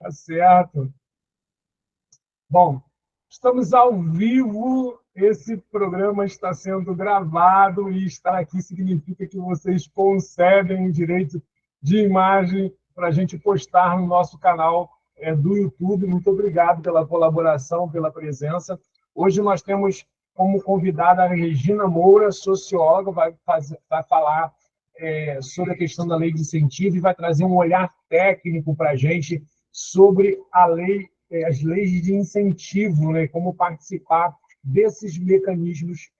Tá certo. Bom, estamos ao vivo, esse programa está sendo gravado e estar aqui significa que vocês concedem o direito de imagem para a gente postar no nosso canal do YouTube. Muito obrigado pela colaboração, pela presença. Hoje nós temos como convidada a Regina Moura, socióloga, vai falar sobre a questão da lei de incentivo e vai trazer um olhar técnico para a gente sobre a lei, as leis de incentivo, né, como participar desses mecanismos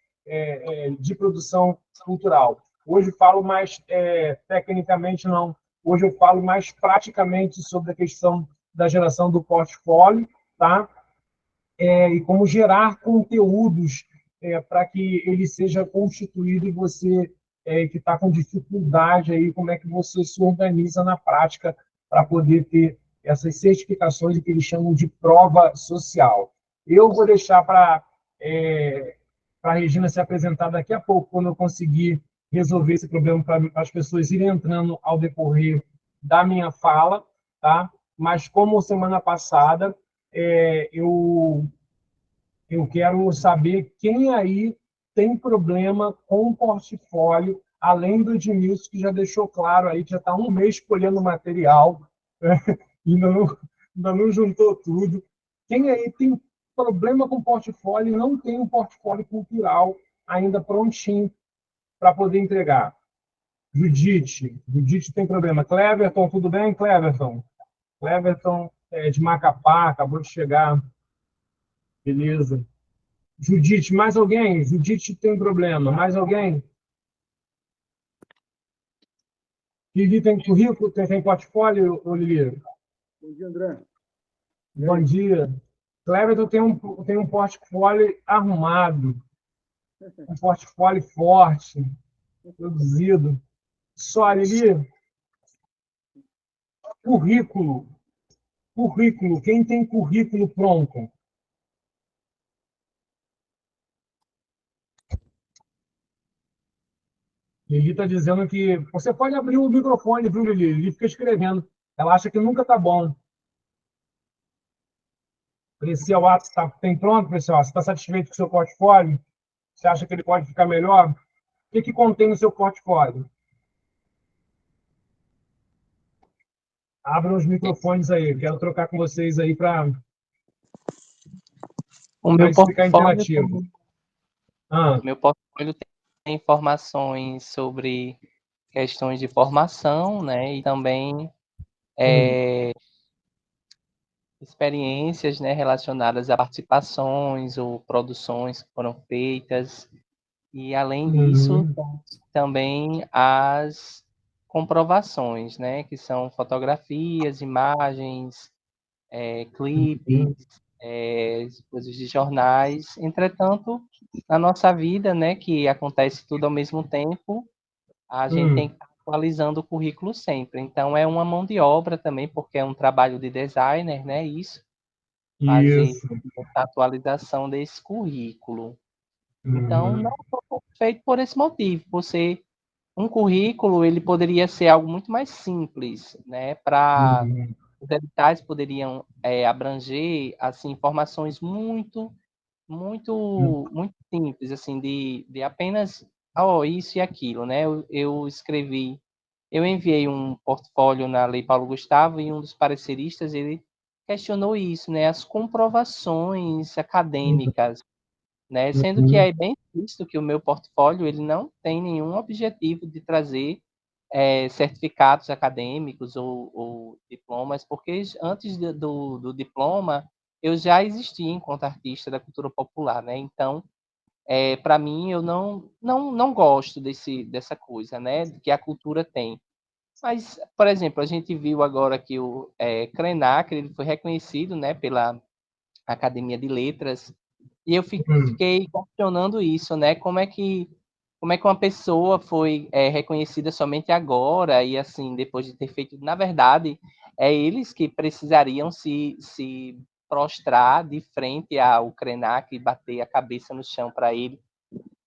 de produção cultural. Hoje falo mais tecnicamente, não. Hoje eu falo mais praticamente sobre a questão da geração do portfólio, tá? E como gerar conteúdos para que ele seja constituído e você que está com dificuldade aí, como é que você se organiza na prática para poder ter essas certificações que eles chamam de prova social. Eu vou deixar para a Regina se apresentar daqui a pouco, quando eu conseguir resolver esse problema para as pessoas irem entrando ao decorrer da minha fala, tá? Mas como semana passada eu quero saber quem aí tem problema com o portfólio, além do Edmilson, que já deixou claro aí, que já está um mês escolhendo material, né? ainda não juntou tudo. Quem aí tem problema com o portfólio e não tem um portfólio cultural ainda prontinho para poder entregar? Judite tem problema. Cleverton, tudo bem, Cleverton? Cleverton de Macapá, acabou de chegar. Beleza. Judite, mais alguém? Judite tem problema. Mais alguém? Lili tem currículo? Tem portfólio, ô Lili? Bom dia, André. Bom dia. Cleverton tem um portfólio arrumado, um portfólio forte, produzido. Só, Lili, currículo. Currículo. Quem tem currículo pronto? Lili está dizendo que... Você pode abrir o microfone, viu, Lili? Lili fica escrevendo. Ela acha que nunca está bom. Precial A tem pronto, Precial A? Você está satisfeito com o seu portfólio? Você acha que ele pode ficar melhor? O que contém no seu portfólio? Abram os microfones aí. Quero trocar com vocês aí para O meu isso ficar portfólio, interativo. o meu portfólio tem informações sobre questões de formação, né, e também experiências, né, relacionadas a participações ou produções que foram feitas. E, além disso, também as comprovações, né, que são fotografias, imagens, clipes, coisas de jornais. Entretanto, na nossa vida, né, que acontece tudo ao mesmo tempo, a gente tem que estar atualizando o currículo sempre. Então, é uma mão de obra também, porque é um trabalho de designer, né, fazer a atualização desse currículo. Então, não foi feito por esse motivo, por ser um currículo, ele poderia ser algo muito mais simples, né, para os editais poderiam abranger assim informações muito simples, assim, de apenas isso e aquilo, né? Eu enviei um portfólio na Lei Paulo Gustavo e um dos pareceristas ele questionou isso, né? As comprovações acadêmicas, né? Sendo que é bem visto que o meu portfólio ele não tem nenhum objetivo de trazer certificados acadêmicos ou diplomas, porque antes do diploma eu já existia enquanto artista da cultura popular, né? Então, para mim, eu não gosto dessa coisa, né? Que a cultura tem. Mas, por exemplo, a gente viu agora que o Krenak ele foi reconhecido, né, pela Academia de Letras, e eu fiquei questionando isso, né? Como é que uma pessoa foi reconhecida somente agora e assim depois de ter feito, na verdade, eles que precisariam se prostrar de frente ao Krenak e bater a cabeça no chão para ele,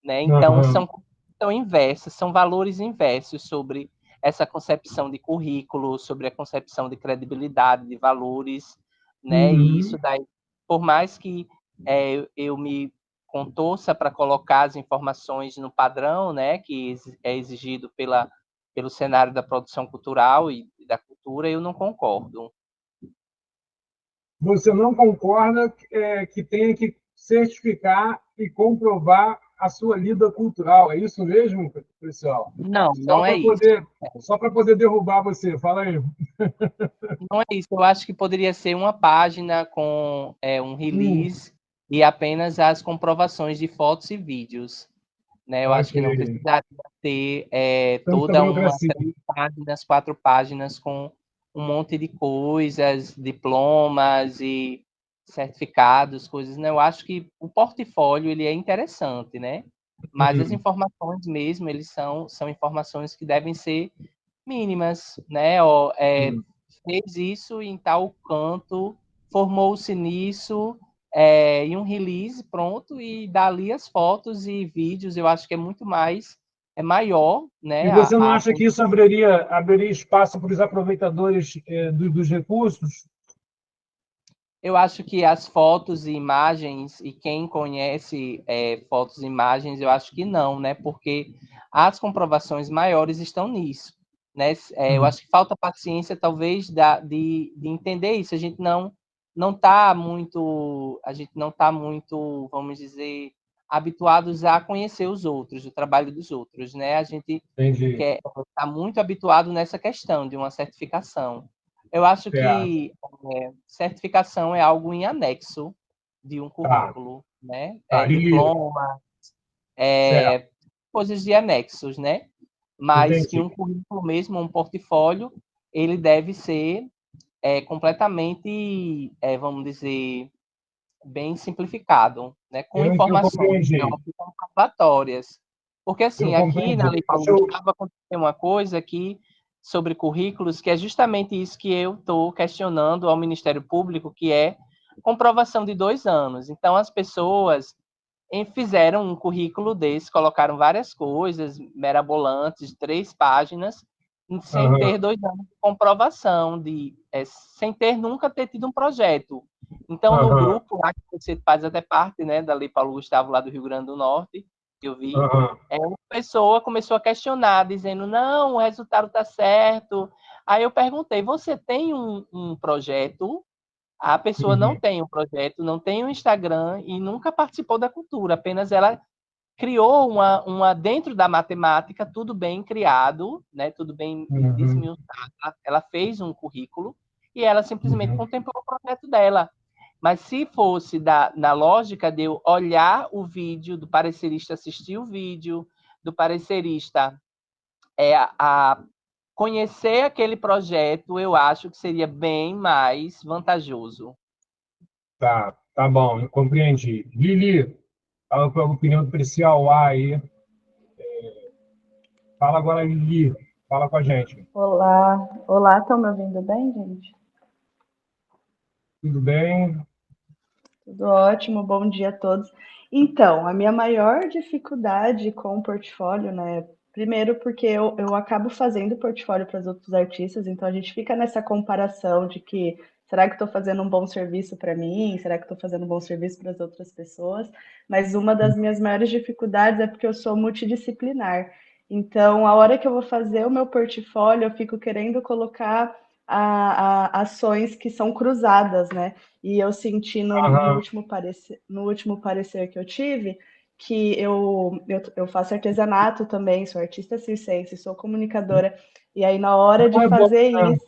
né? Então são inversas, são valores inversos sobre essa concepção de currículo, sobre a concepção de credibilidade, de valores, né? E Uhum. isso daí, por mais que eu me contorça para colocar as informações no padrão, né, que é exigido pelo cenário da produção cultural e da cultura, eu não concordo. Você não concorda que tenha que certificar e comprovar a sua lida cultural, é isso mesmo, pessoal? Não, Só não é para isso. poder, só para poder derrubar você. Fala aí. Não é isso. Eu acho que poderia ser uma página com um Hum, release e apenas as comprovações de fotos e vídeos. Né? Eu acho ok. que não precisaria ter Tanta toda uma burocracia. 3 páginas, 4 páginas com um monte de coisas, diplomas e certificados, coisas. Né? Eu acho que o portfólio ele é interessante, né? Mas as Hum, informações mesmo, eles são informações que devem ser mínimas, né? Ó, hum. fez isso em tal canto, formou-se nisso, e um release pronto, e dali as fotos e vídeos, eu acho que é muito mais, é maior, E né? você não acha que isso abriria espaço para os aproveitadores dos recursos? Eu acho que as fotos e imagens, e quem conhece fotos e imagens, eu acho que não, né? Porque as comprovações maiores estão nisso, né? Eu Hum, acho que falta paciência, talvez, de entender isso. A gente não está muito, vamos dizer, habituados a conhecer os outros, o trabalho dos outros, né? A gente entendi. está muito habituado nessa questão de uma certificação. Eu acho Certo. que certificação é algo em anexo de um Tá, currículo, né? tá. Lili, Diploma, certo. coisas de anexos, né? Mas que Entendi. um currículo mesmo, um portfólio, ele deve ser completamente, vamos dizer, bem simplificado, né? Com Eu informações compreendi. comprobatórias. Porque, Eu assim, aqui na compreendi. Lei Paulo Deixa eu... Gustavo aconteceu uma coisa aqui sobre currículos, que é justamente isso que eu estou questionando ao Ministério Público, que é comprovação de 2 anos. Então, as pessoas fizeram um currículo desse, colocaram várias coisas merabolantes, 3 páginas, sem ter Aham, 2 anos de comprovação, sem ter nunca ter tido um projeto. Então, no aham, grupo lá, que você faz até parte, né, da Lei Paulo Gustavo, lá do Rio Grande do Norte, que eu vi, aham, uma pessoa começou a questionar, dizendo, não, o resultado está certo. Aí eu perguntei, você tem um projeto? A pessoa não uhum, tem um projeto, não tem um Instagram e nunca participou da cultura, apenas ela criou dentro da matemática, tudo bem criado, né, tudo bem uhum, desmiuçado. Ela fez um currículo e ela simplesmente uhum. contemplou o projeto dela. Mas se fosse na lógica de eu olhar o vídeo, do parecerista assistir o vídeo, do parecerista a conhecer aquele projeto, eu acho que seria bem mais vantajoso. Tá, tá bom, eu compreendi. Lili, fala com a opinião do Precial A aí. Fala agora, Lili. Fala com a gente. Olá, olá, estão me ouvindo bem, gente? Tudo bem? Tudo ótimo, bom dia a todos. Então, a minha maior dificuldade com o portfólio, né? Primeiro, porque eu acabo fazendo portfólio para os outros artistas, então a gente fica nessa comparação de que será que estou fazendo um bom serviço para mim? Será que estou fazendo um bom serviço para as outras pessoas? Mas uma das minhas maiores dificuldades é porque eu sou multidisciplinar. Então, a hora que eu vou fazer o meu portfólio, eu fico querendo colocar ações que são cruzadas, né? E eu senti Aham, no último parecer que eu tive que eu faço artesanato também, sou artista circense, sou comunicadora, e aí na hora de não é bom, fazer né? isso,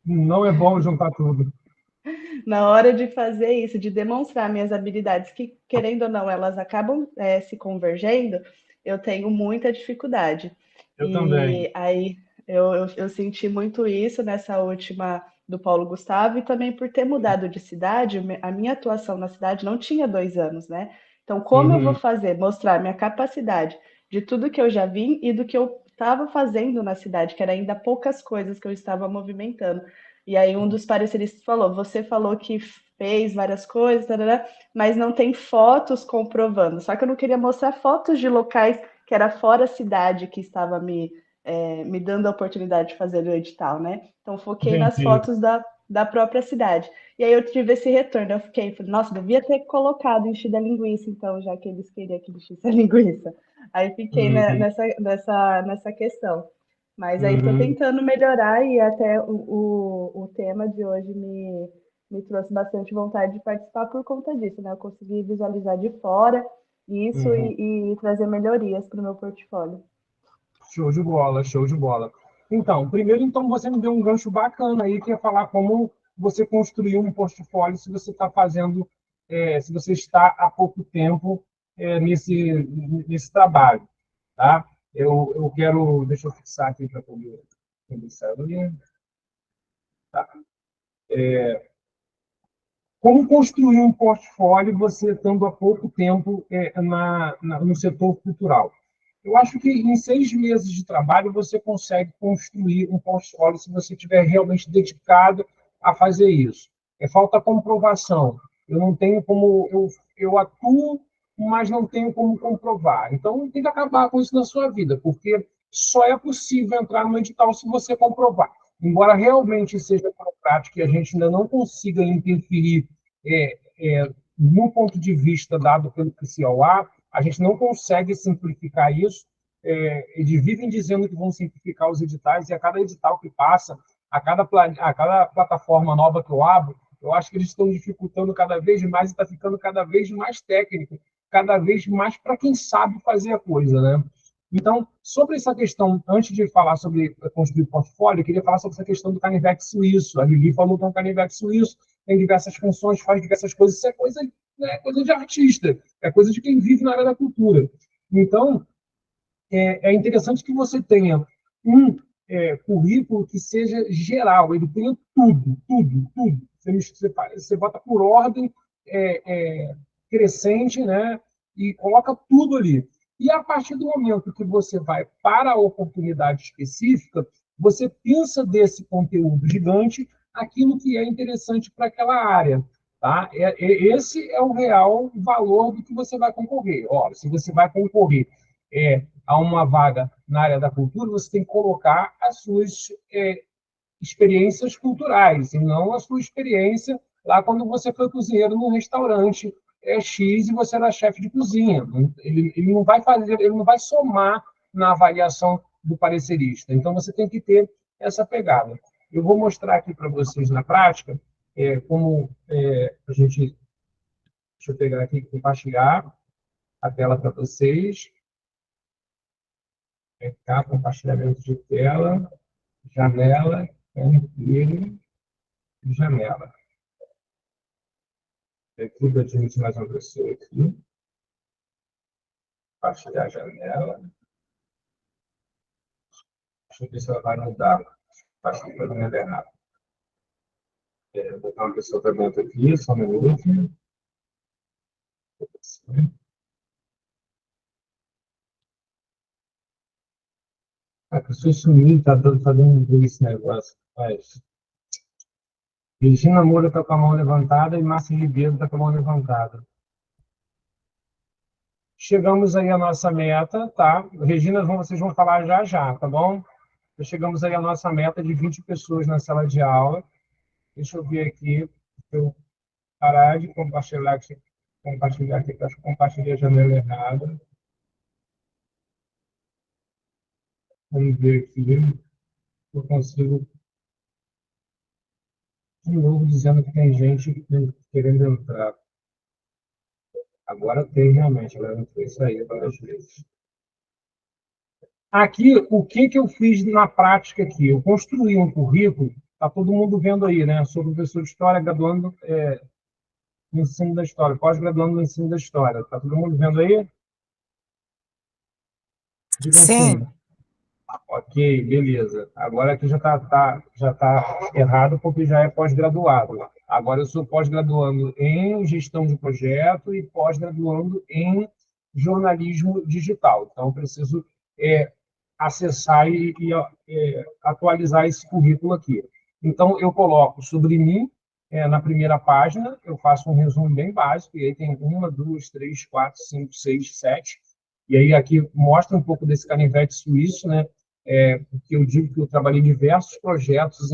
Não é bom juntar tudo. na hora de fazer isso, de demonstrar minhas habilidades, que querendo ou não, elas acabam se convergendo, eu tenho muita dificuldade. Eu também. E aí eu senti muito isso nessa última do Paulo Gustavo e também por ter mudado de cidade, a minha atuação na cidade não tinha 2 anos, né? Então, como eu vou Uhum, fazer? Mostrar minha capacidade de tudo que eu já vim e do que eu estava fazendo na cidade, que era ainda poucas coisas que eu estava movimentando. E aí um dos pareceristas falou: você falou que fez várias coisas, tarará, mas não tem fotos comprovando. Só que eu não queria mostrar fotos de locais que era fora a cidade que estava me me dando a oportunidade de fazer o edital, né? Então, foquei nas Entendi. fotos da própria cidade. E aí eu tive esse retorno, eu fiquei, nossa, devia ter colocado encher da linguiça, então, já que eles queriam que enchesse a linguiça. Aí fiquei Uhum. nessa questão. Mas aí estou Uhum. tentando melhorar e até o tema de hoje me trouxe bastante vontade de participar por conta disso, né? Eu consegui visualizar de fora isso Uhum. e trazer melhorias para o meu portfólio. Show de bola, show de bola. Então, primeiro, então, você me deu um gancho bacana aí, que é falar como você construiu um portfólio se você está fazendo, se você está há pouco tempo nesse trabalho, tá? Eu quero, deixa eu fixar aqui para poder sair. Tá. Como construir um portfólio você estando há pouco tempo no setor cultural? Eu acho que em 6 meses de trabalho você consegue construir um portfólio se você estiver realmente dedicado a fazer isso. Falta comprovação. Eu não tenho como eu atuo, mas não tenho como comprovar. Então tem que acabar com isso na sua vida, porque só é possível entrar no edital se você comprovar. Embora realmente seja burocrático e a gente ainda não consiga interferir no ponto de vista dado pelo PCOA, a gente não consegue simplificar isso. Eles vivem dizendo que vão simplificar os editais, e a cada edital que passa, a cada plataforma nova que eu abro, eu acho que eles estão dificultando cada vez mais e está ficando cada vez mais técnico, cada vez mais para quem sabe fazer a coisa, né? Então, sobre essa questão, antes de falar sobre construir portfólio, eu queria falar sobre essa questão do canivete suíço. A Lili falou que é um canivete suíço, tem diversas funções, faz diversas coisas. Isso é coisa, né, coisa de artista, é coisa de quem vive na área da cultura. Então, é interessante que você tenha um currículo que seja geral, ele tenha tudo, tudo, tudo. Você bota por ordem crescente, né? E coloca tudo ali. E a partir do momento que você vai para a oportunidade específica, você pensa desse conteúdo gigante aquilo que é interessante para aquela área. Tá? Esse é o real valor do que você vai concorrer. Ó, se você vai concorrer a uma vaga na área da cultura, você tem que colocar as suas experiências culturais, e não a sua experiência lá quando você foi cozinheiro num restaurante X e você era chefe de cozinha. Ele não vai fazer, ele não vai somar na avaliação do parecerista. Então, você tem que ter essa pegada. Eu vou mostrar aqui para vocês na prática como a gente... Deixa eu pegar aqui e compartilhar a tela para vocês. Cá, compartilhamento de tela, janela, inteiro, janela. Tudo admite mais uma pessoa aqui. Compartilhar a janela. Deixa eu ver se ela vai mudar. Acho que foi no errado. Vou botar uma pessoa para dentro aqui, só um minuto. A pessoa sumiu, está dando esse negócio. Mas... Regina Moura está com a mão levantada e Márcia Ribeiro está com a mão levantada. Chegamos aí à nossa meta, tá? Regina, vocês vão falar já já, tá bom? Chegamos aí à nossa meta de 20 pessoas na sala de aula. Deixa eu ver aqui, deixa eu parar de compartilhar aqui, que acho que compartilhei a janela errada. Vamos ver aqui, se eu consigo, de novo, dizendo que tem gente querendo entrar. Agora tem, realmente, agora não foi isso aí várias vezes. Aqui, o que eu fiz na prática aqui? Eu construí um currículo, está todo mundo vendo aí, né? Sou professor de História, graduando no ensino da História, pós-graduando no ensino da História. Está todo mundo vendo aí? Digam sim. Ok, beleza. Agora aqui já tá errado, porque já é pós-graduado. Agora eu sou pós-graduando em gestão de projeto e pós-graduando em jornalismo digital. Então, eu preciso acessar e atualizar esse currículo aqui. Então, eu coloco sobre mim, na primeira página, eu faço um resumo bem básico, e aí tem 1, 2, 3, 4, 5, 6, 7. E aí aqui mostra um pouco desse canivete suíço, né? porque eu digo que eu trabalhei em diversos projetos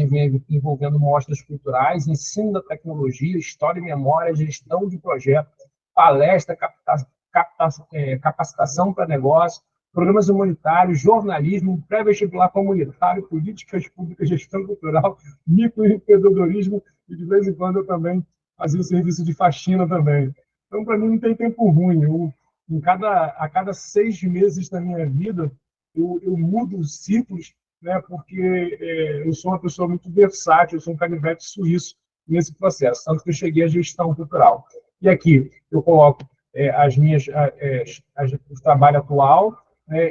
envolvendo mostras culturais, ensino da tecnologia, história e memória, gestão de projetos, palestra, capacitação para negócio, programas humanitários, jornalismo, pré-vestibular comunitário, políticas públicas, gestão cultural, microempreendedorismo, e de vez em quando eu também fazia o serviço de faxina também. Então, para mim, não tem tempo ruim. A cada 6 meses da minha vida, eu mudo os ciclos, né, porque eu sou uma pessoa muito versátil, eu sou um canivete suíço nesse processo, tanto que eu cheguei à gestão cultural. E aqui eu coloco o trabalho atual,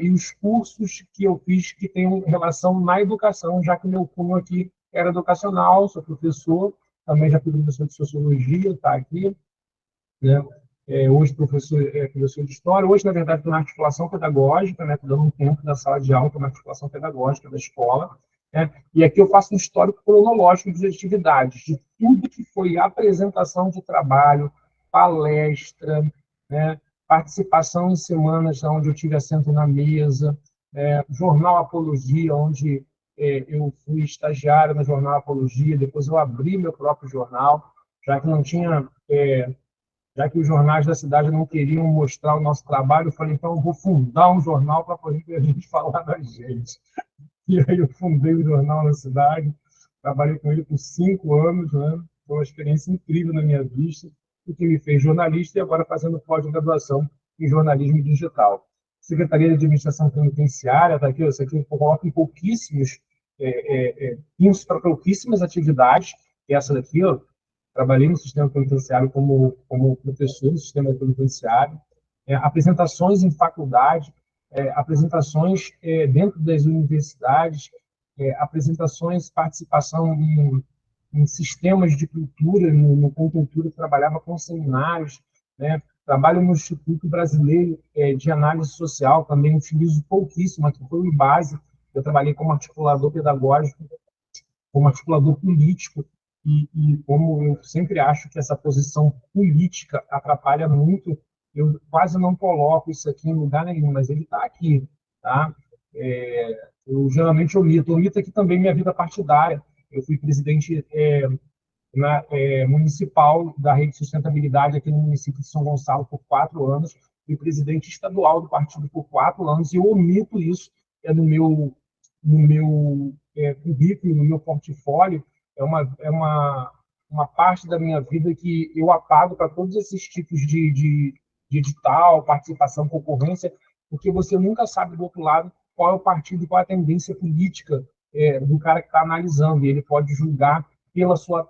e os cursos que eu fiz que têm relação na educação, já que meu cunho aqui era educacional, sou professor, também já fui professor de sociologia, está aqui, né? Hoje professor de história, hoje, na verdade, estou na articulação pedagógica, né? Estou dando um tempo da sala de aula, estou na articulação pedagógica da escola, né? E aqui eu faço um histórico cronológico de atividades, de tudo que foi apresentação de trabalho, palestra, né? Participação em semanas onde eu tive assento na mesa, jornal Apologia, onde eu fui estagiário no jornal Apologia, depois eu abri meu próprio jornal, já que não tinha já que os jornais da cidade não queriam mostrar o nosso trabalho, eu falei, então eu vou fundar um jornal para poder a gente falar da gente. E aí eu fundei o jornal na cidade, trabalhei com ele por 5 anos, né? Foi uma experiência incrível na minha vista, o que me fez jornalista e agora fazendo pós-graduação em jornalismo digital. Secretaria de Administração Penitenciária, está aqui, isso aqui eu coloco em pouquíssimos, para pouquíssimas atividades, essa daqui, ó, trabalhei no sistema penitenciário como professor no sistema penitenciário, apresentações em faculdade, apresentações dentro das universidades, apresentações, participação em sistemas de cultura, no Concultura, trabalhava com seminários, né? Trabalho no Instituto Brasileiro de Análise Social, também utilizo pouquíssimo, aqui foi o IBASE, eu trabalhei como articulador pedagógico, como articulador político, e como eu sempre acho que essa posição política atrapalha muito, eu quase não coloco isso aqui em lugar nenhum, mas ele está aqui, tá? Eu geralmente omito aqui também minha vida partidária. Eu fui presidente municipal da Rede de Sustentabilidade aqui no município de São Gonçalo por 4 anos, fui presidente estadual do partido por 4 anos, e eu omito isso no meu currículo, no meu portfólio. É uma parte da minha vida que eu apago para todos esses tipos de edital, participação, concorrência, porque você nunca sabe do outro lado qual é o partido, qual é a tendência política do cara que está analisando, e ele pode julgar pela sua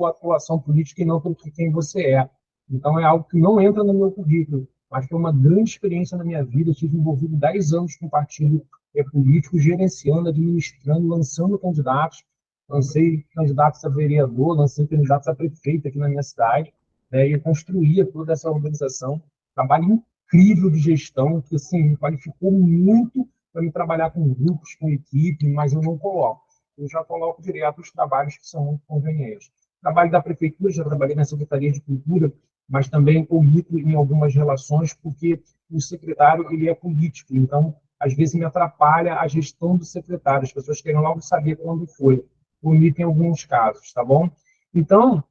atuação política e não por quem você é. Então, é algo que não entra no meu currículo, mas foi uma grande experiência na minha vida. Eu estive envolvido 10 anos com o partido político, gerenciando, administrando, lançando candidatos. Lancei candidatos a vereador, lancei candidatos a prefeito aqui na minha cidade, né, e construía toda essa organização. Trabalho incrível de gestão, que assim, me qualificou muito para me trabalhar com grupos, com equipe, mas eu não coloco. Eu já coloco direto os trabalhos que são muito convenientes. Trabalho da prefeitura, já trabalhei na Secretaria de Cultura, mas também omito em algumas relações, porque o secretário ele é político, então, às vezes, me atrapalha a gestão do secretário. As pessoas querem logo saber quando foi. Omito em alguns casos, tá bom? Então,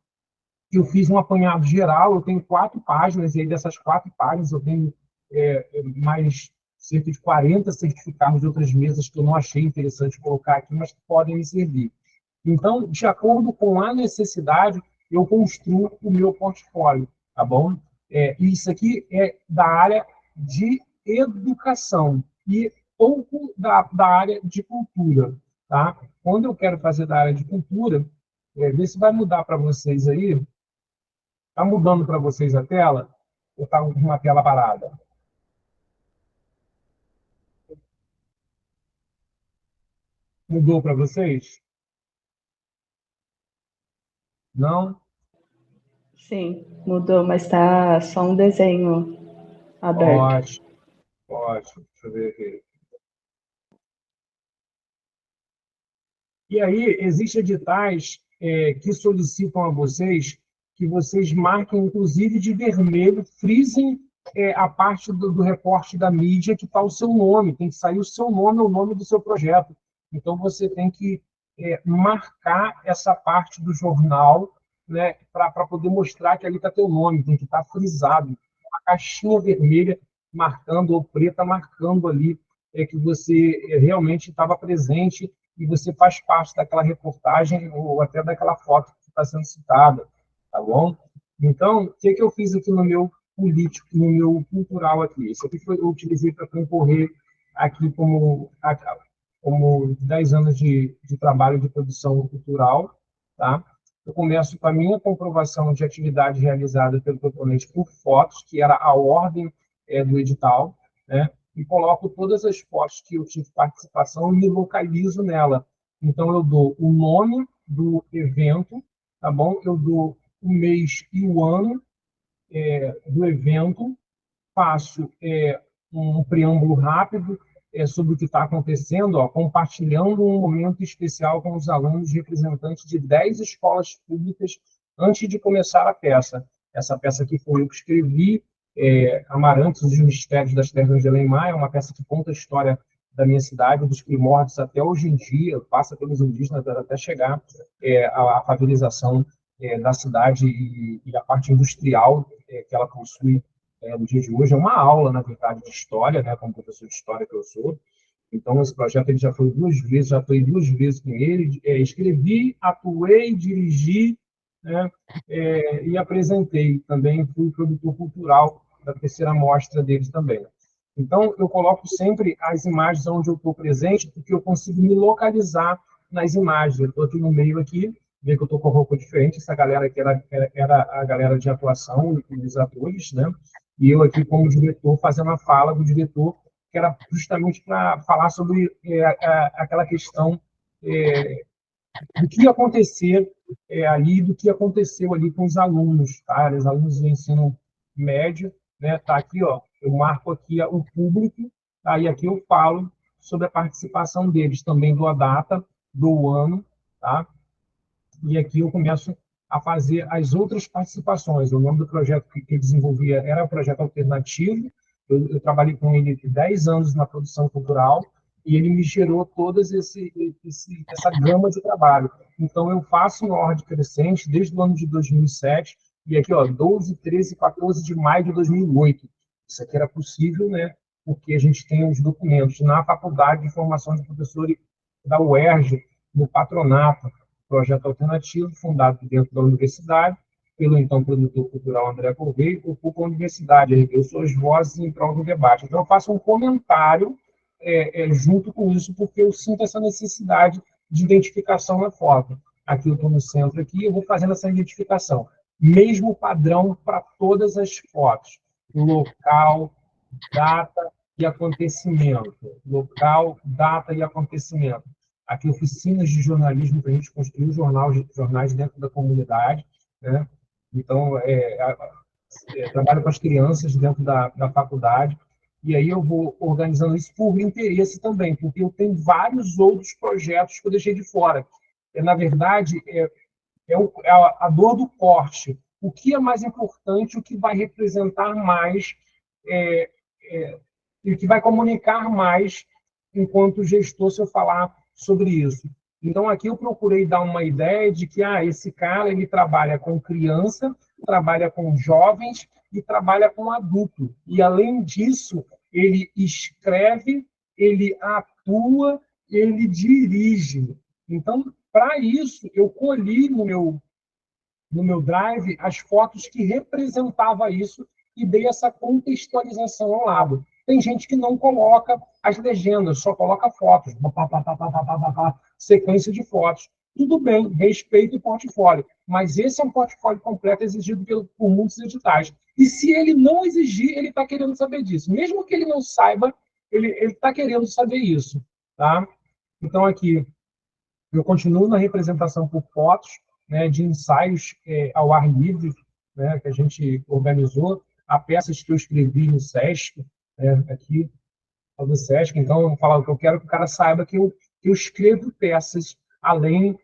eu fiz um apanhado geral, eu tenho 4 páginas, e aí dessas 4 páginas eu tenho mais cerca de 40 certificados de outras mesas que eu não achei interessante colocar aqui, mas que podem me servir. Então, de acordo com a necessidade, eu construo o meu portfólio, tá bom? Isso aqui é da área de educação e pouco da área de cultura, tá? Quando eu quero fazer da área de cultura, vê se vai mudar para vocês aí. Está mudando para vocês a tela? Ou está uma tela parada? Mudou para vocês? Não? Sim, mudou, mas está só um desenho aberto. Ótimo, ótimo. Deixa eu ver aqui. E aí, existem editais que solicitam a vocês que vocês marquem, inclusive, de vermelho, frisem a parte do recorte da mídia que está o seu nome, tem que sair o seu nome, o nome do seu projeto. Então, você tem que marcar essa parte do jornal, né, para poder mostrar que ali está teu nome, tem que estar frisado, uma caixinha vermelha marcando, ou preta marcando ali, que você realmente estava presente e você faz parte daquela reportagem ou até daquela foto que está sendo citada, tá bom? Então, o que eu fiz aqui no meu político, no meu cultural aqui? Isso aqui eu utilizei para concorrer aqui como 10 anos de trabalho de produção cultural, tá? Eu começo com a minha comprovação de atividade realizada pelo proponente por fotos, que era a ordem do edital, né? E coloco todas as fotos que eu tive participação e me localizo nela. Então, eu dou o nome do evento, tá bom? Eu dou o mês e o ano do evento, faço um preâmbulo rápido sobre o que está acontecendo, compartilhando um momento especial com os alunos representantes de 10 escolas públicas antes de começar a peça. Essa peça aqui foi eu que escrevi, Amarantos, os Mistérios das Terras de Além-Mar, é uma peça que conta a história da minha cidade, dos primórdios até hoje em dia, passa pelos indígenas até chegar à favelização da cidade e a parte industrial que ela possui no dia de hoje. É uma aula, na verdade, de história, né, como professor de história que eu sou. Então, esse projeto ele já foi 2 vezes, já fui 2 vezes com ele, escrevi, atuei, dirigi, né, e apresentei. Também fui produtor cultural da terceira mostra deles também. Então, eu coloco sempre as imagens onde eu estou presente, porque eu consigo me localizar nas imagens. Eu estou aqui no meio, aqui, vê que eu estou com roupa diferente. Essa galera aqui era a galera de atuação, os atores, né? E eu aqui como diretor, fazendo a fala do diretor, que era justamente para falar sobre aquela questão do que ia acontecer ali, do que aconteceu ali com os alunos, tá? Os alunos do ensino médio, né? Tá aqui, ó, eu marco aqui o público, tá? E aqui eu falo sobre a participação deles, também dou a data, dou o ano, tá? E aqui eu começo a fazer as outras participações. O nome do projeto que eu desenvolvia era o Projeto Alternativo. Eu trabalhei com ele 10 anos na produção cultural e ele me gerou toda essa gama de trabalho. Então, eu faço em ordem crescente desde o ano de 2007 e aqui, ó, 12, 13, 14 de maio de 2008. Isso aqui era possível, né? Porque a gente tem os documentos na Faculdade de Formação de Professores da UERJ, no patronato, projeto alternativo, fundado dentro da universidade, pelo então produtor cultural André Correia, ocupa a universidade, ergueu suas vozes em prol do debate. Então, eu faço um comentário junto com isso, porque eu sinto essa necessidade de identificação na foto. Aqui eu estou no centro, aqui eu vou fazendo essa identificação. Mesmo padrão para todas as fotos. Local, data e acontecimento. Local, data e acontecimento. Aqui, oficinas de jornalismo para a gente construir jornais dentro da comunidade, né? Então, trabalho com as crianças dentro da faculdade, e aí eu vou organizando isso por interesse também, porque eu tenho vários outros projetos que eu deixei de fora. Na verdade, a dor do corte. O que é mais importante, o que vai representar mais, e o que vai comunicar mais enquanto gestor, se eu falar sobre isso. Então, aqui eu procurei dar uma ideia de que esse cara ele trabalha com criança, trabalha com jovens e trabalha com adulto. E, além disso, ele escreve, ele atua, ele dirige. Então, para isso, eu colhi no meu Drive as fotos que representavam isso e dei essa contextualização ao lado. Tem gente que não coloca as legendas, só coloca fotos, sequência de fotos. Tudo bem, respeito e portfólio, mas esse é um portfólio completo exigido por muitos editais. E se ele não exigir, ele está querendo saber disso. Mesmo que ele não saiba, ele está querendo saber isso. Tá? Então, aqui, eu continuo na representação por fotos, né, de ensaios ao ar livre, né, que a gente organizou, há peças que eu escrevi no SESC, né, aqui no SESC. Então, eu falo que eu quero que o cara saiba que eu escrevo peças além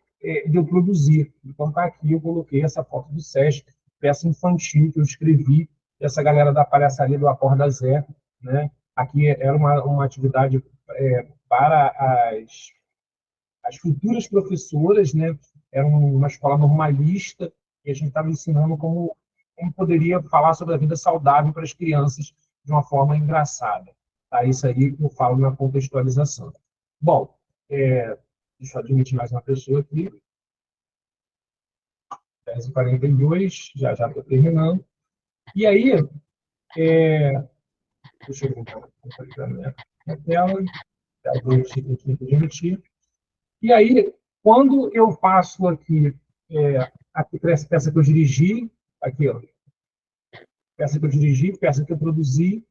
de eu produzir. Então, tá aqui, eu coloquei essa foto do SESC, peça infantil que eu escrevi essa galera da palhaçaria do Acorda Zé, né? Aqui era uma atividade para as futuras professoras, né? Era uma escola normalista e a gente estava ensinando como poderia falar sobre a vida saudável para as crianças de uma forma engraçada. Tá? Isso aí eu falo na contextualização. Bom, deixa eu admitir mais uma pessoa aqui. 10h42, já estou terminando. E aí, deixa eu voltar na minha tela, e aí, quando eu faço aqui, aqui peça que eu dirigi, aqui, ó, peça que eu dirigi, peça que eu produzi,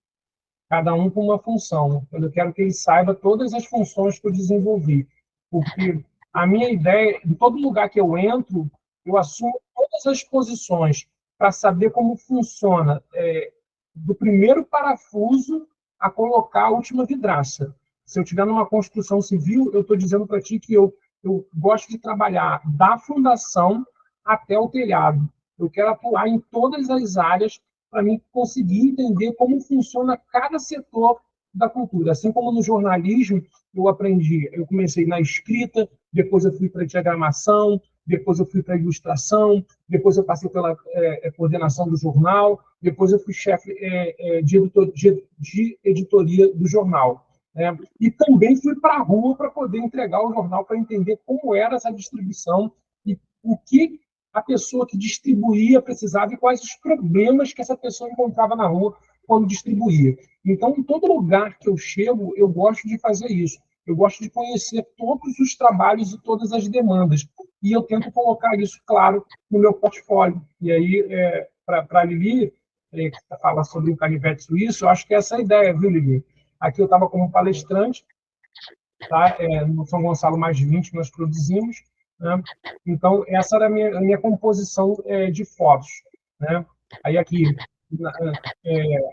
cada um com uma função. Eu quero que ele saiba todas as funções que eu desenvolvi, porque a minha ideia, em todo lugar que eu entro, eu assumo todas as posições para saber como funciona, do primeiro parafuso a colocar a última vidraça. Se eu estiver numa construção civil, eu estou dizendo para ti que eu gosto de trabalhar da fundação até o telhado. Eu quero atuar em todas as áreas para mim conseguir entender como funciona cada setor da cultura. Assim como no jornalismo, eu comecei na escrita, depois eu fui para a diagramação, depois eu fui para a ilustração, depois eu passei pela coordenação do jornal, depois eu fui chefe de editoria do jornal. Né? E também fui para a rua para poder entregar o jornal, para entender como era essa distribuição e o que a pessoa que distribuía precisava e quais os problemas que essa pessoa encontrava na rua quando distribuía. Então, em todo lugar que eu chego, eu gosto de fazer isso. Eu gosto de conhecer todos os trabalhos e todas as demandas. E eu tento colocar isso, claro, no meu portfólio. E aí, para a Lili, que fala sobre o canivete suíço, eu acho que essa é a ideia, viu, Lili? Aqui eu estava como palestrante, tá? No São Gonçalo Mais 20 nós produzimos, né? Então, essa era a minha composição de fotos. Né? Aí aqui,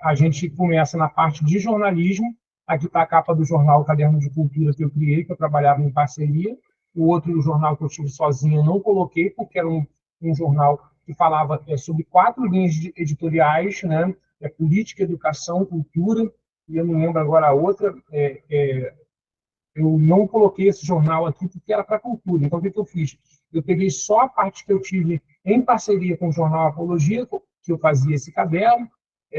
a gente começa na parte de jornalismo. Aqui está a capa do jornal Caderno de Cultura que eu criei, que eu trabalhava em parceria. O outro jornal que eu tive sozinho eu não coloquei, porque era um jornal que falava sobre 4 linhas editoriais, né? Política, educação, cultura, e eu não lembro agora a outra, eu não coloquei esse jornal aqui porque era para cultura. Então, o que eu fiz? Eu peguei só a parte que eu tive em parceria com o jornal Apologia, que eu fazia esse caderno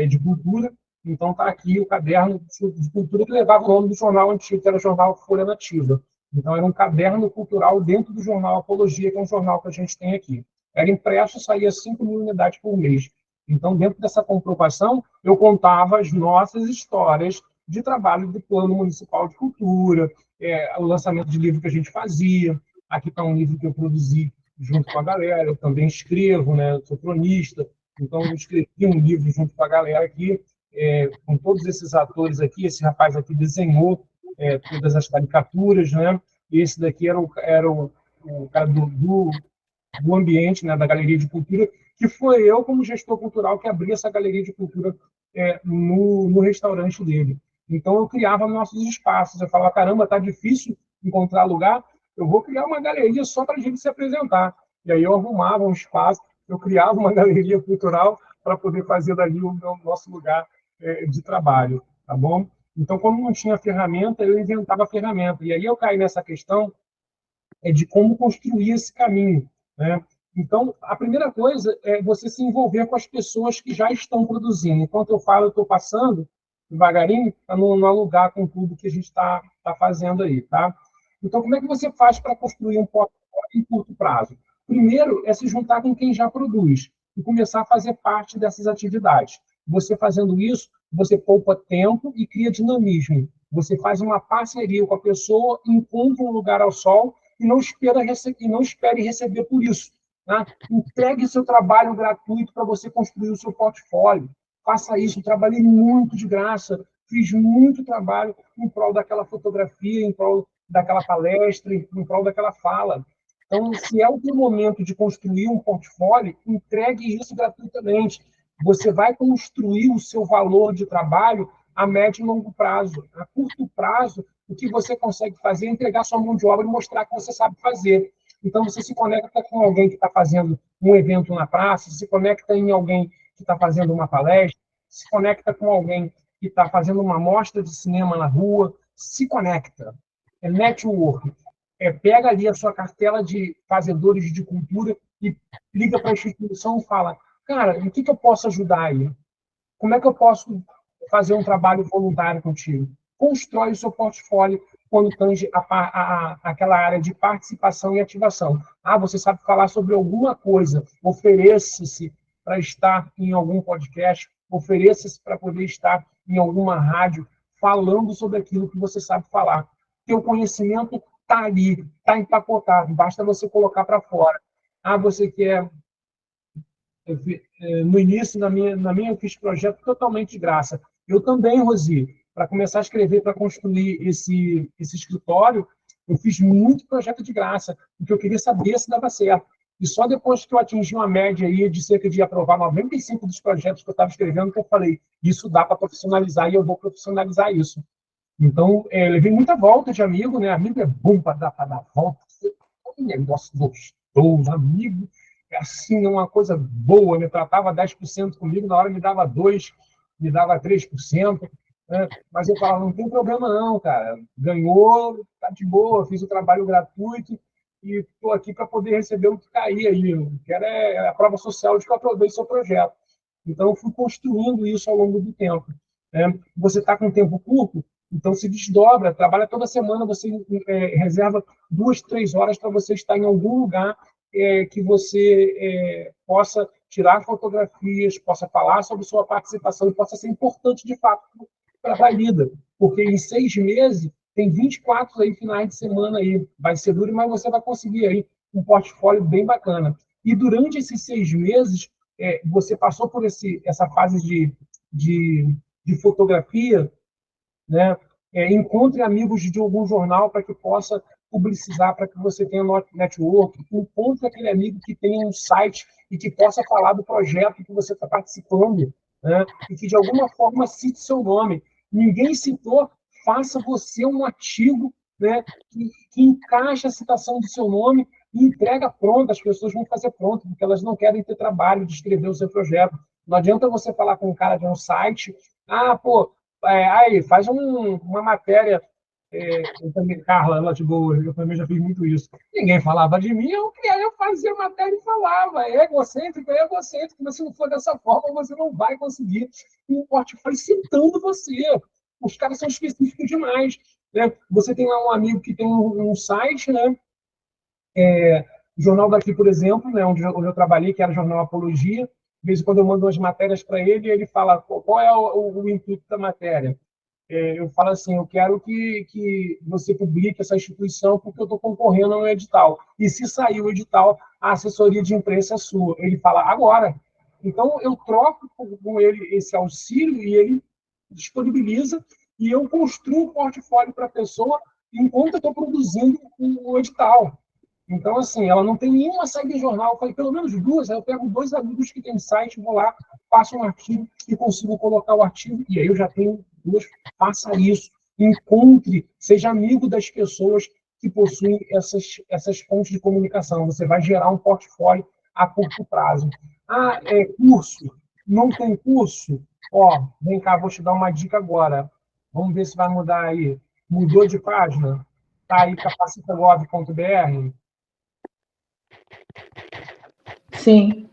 de cultura. Então, está aqui o caderno de cultura que levava o nome do jornal antigo, que era o jornal Folha Nativa. Então, era um caderno cultural dentro do jornal Apologia, que é um jornal que a gente tem aqui. Era impresso, saía 5.000 unidades por mês. Então, dentro dessa comprovação, eu contava as nossas histórias de trabalho do Plano Municipal de Cultura, o lançamento de livro que a gente fazia. Aqui está um livro que eu produzi junto com a galera. Eu também escrevo, né? Eu sou cronista, então eu escrevi um livro junto com a galera aqui, com todos esses atores aqui. Esse rapaz aqui desenhou todas as caricaturas, né? E esse daqui era o cara do ambiente, né? Da Galeria de Cultura, que foi eu, como gestor cultural, que abri essa Galeria de Cultura no restaurante dele. Então, eu criava nossos espaços. Eu falava, caramba, tá difícil encontrar lugar, eu vou criar uma galeria só para a gente se apresentar. E aí eu arrumava um espaço, eu criava uma galeria cultural para poder fazer dali o nosso lugar de trabalho, tá bom? Então, como não tinha ferramenta, eu inventava ferramenta. E aí eu caí nessa questão de como construir esse caminho, né? Então, a primeira coisa é você se envolver com as pessoas que já estão produzindo. Enquanto eu falo, eu estou passando devagarinho para não alugar com tudo que a gente está fazendo aí, tá? Então, como é que você faz para construir um portfólio em curto prazo? Primeiro, é se juntar com quem já produz e começar a fazer parte dessas atividades. Você fazendo isso, você poupa tempo e cria dinamismo. Você faz uma parceria com a pessoa, encontra um lugar ao sol e não espere receber por isso. Né? Entregue seu trabalho gratuito para você construir o seu portfólio. Faça isso. Trabalhei muito de graça, fiz muito trabalho em prol daquela fotografia, em prol daquela palestra, em prol daquela fala. Então, se é o teu momento de construir um portfólio, entregue isso gratuitamente. Você vai construir o seu valor de trabalho a médio e longo prazo. A curto prazo, o que você consegue fazer é entregar sua mão de obra e mostrar que você sabe fazer. Então, você se conecta com alguém que está fazendo um evento na praça, se conecta em alguém que está fazendo uma palestra, se conecta com alguém que está fazendo uma mostra de cinema na rua, se conecta. É network. Pega ali a sua cartela de fazedores de cultura e liga para a instituição e fala, cara, o que eu posso ajudar aí? Como é que eu posso fazer um trabalho voluntário contigo? Constrói o seu portfólio quando tange aquela área de participação e ativação. Você sabe falar sobre alguma coisa, ofereça-se para estar em algum podcast, ofereça-se para poder estar em alguma rádio falando sobre aquilo que você sabe falar. Teu conhecimento está ali, está empacotado, basta você colocar para fora. Você quer... No início, na minha eu fiz projeto totalmente de graça. Eu também, Rosi, para começar a escrever, para construir esse escritório, eu fiz muito projeto de graça, porque eu queria saber se dava certo. E só depois que eu atingi uma média aí de cerca de aprovar 95 dos projetos que eu estava escrevendo, que eu falei, isso dá para profissionalizar e eu vou profissionalizar isso. Então, levei muita volta de amigo, né? Amigo é bom para dar volta. É um negócio gostoso, amigo. É assim, uma coisa boa, me tratava 10% comigo, na hora me dava 2%, me dava 3%, né? Mas eu falava, não tem problema não, cara. Ganhou, tá de boa, fiz o trabalho gratuito e estou aqui para poder receber o que cair aí. Eu quero a prova social de que eu aprovei seu projeto. Então, eu fui construindo isso ao longo do tempo. Né? Você está com tempo curto, então se desdobra, trabalha toda semana, você reserva 2, 3 horas para você estar em algum lugar que você possa tirar fotografias, possa falar sobre sua participação e possa ser importante, de fato, para a vida. Porque em 6 meses, tem 24 aí, finais de semana aí. Vai ser duro, mas você vai conseguir aí um portfólio bem bacana. E durante esses 6 meses, você passou por essa fase de fotografia, né? Encontre amigos de algum jornal para que possa publicizar, para que você tenha network, encontre aquele amigo que tenha um site e que possa falar do projeto que você está participando, né? E que de alguma forma cite seu nome. Ninguém citou, faça você um artigo, né? que encaixe a citação do seu nome e entrega pronto. As pessoas vão fazer pronto, porque elas não querem ter trabalho de escrever o seu projeto. Não adianta você falar com um cara de um site, pô, aí, faz uma matéria. Eu também, Carla, ela de boa, eu também já fiz muito isso. Ninguém falava de mim, eu fazia matéria e falava. É egocêntrico, mas se não for dessa forma, você não vai conseguir um portfólio citando você. Os caras são específicos demais. Né? Você tem lá um amigo que tem um site, né? O jornal daqui, por exemplo, né, onde eu trabalhei, que era o jornal Apologia, de vez em quando eu mando umas matérias para ele e ele fala qual é o intuito da matéria. Eu falo assim, eu quero que você publique essa instituição porque eu estou concorrendo a um edital. E se sair o edital, a assessoria de imprensa é sua. Ele fala, agora. Então, eu troco com ele esse auxílio e ele disponibiliza e eu construo um portfólio para a pessoa enquanto eu estou produzindo o edital. Então, assim, ela não tem nenhuma saída de jornal. Eu falei, pelo menos 2. Aí eu pego 2 amigos que têm site, vou lá, faço um artigo e consigo colocar o artigo. E aí eu já tenho 2. Faça isso. Encontre, seja amigo das pessoas que possuem essas fontes de comunicação. Você vai gerar um portfólio a curto prazo. Curso. Não tem curso? Vem cá, vou te dar uma dica agora. Vamos ver se vai mudar aí. Mudou de página? Está aí, capacita.gov.br. Sim.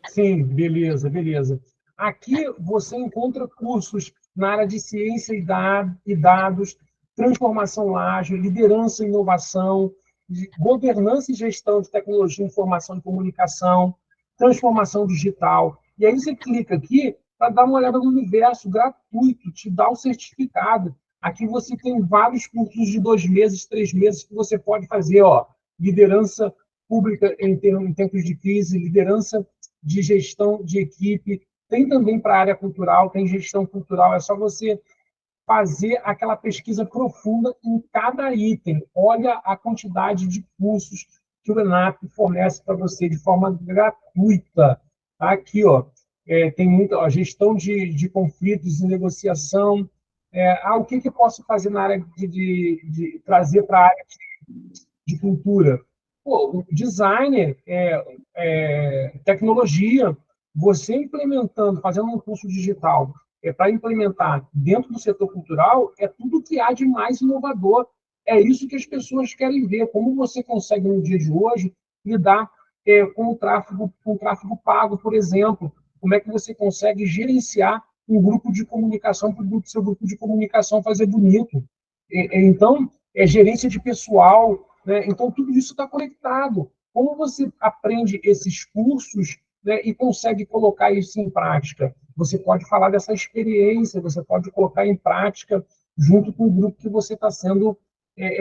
Sim, beleza, beleza. Aqui você encontra cursos na área de ciência e dados, transformação ágil, liderança e inovação, governança e gestão de tecnologia, informação e comunicação, transformação digital. E aí você clica aqui para dar uma olhada no universo gratuito, te dá o certificado. Aqui você tem vários cursos de 2 meses, 3 meses que você pode fazer, liderança pública em tempos de crise, liderança de gestão de equipe, tem também para a área cultural, tem gestão cultural, é só você fazer aquela pesquisa profunda em cada item. Olha a quantidade de cursos que o ENAP fornece para você de forma gratuita. Tá aqui, tem muita gestão de conflitos e negociação. O que posso fazer na área de trazer para a área de cultura? O designer, tecnologia, você implementando, fazendo um curso digital, para implementar dentro do setor cultural é tudo que há de mais inovador. É isso que as pessoas querem ver. Como você consegue, no dia de hoje, lidar com o tráfego pago, por exemplo. Como é que você consegue gerenciar um grupo de comunicação para o seu grupo de comunicação fazer bonito. Então, gerência de pessoal, né? Então, tudo isso está conectado. Como você aprende esses cursos, né, e consegue colocar isso em prática? Você pode falar dessa experiência, você pode colocar em prática junto com o grupo que você está sendo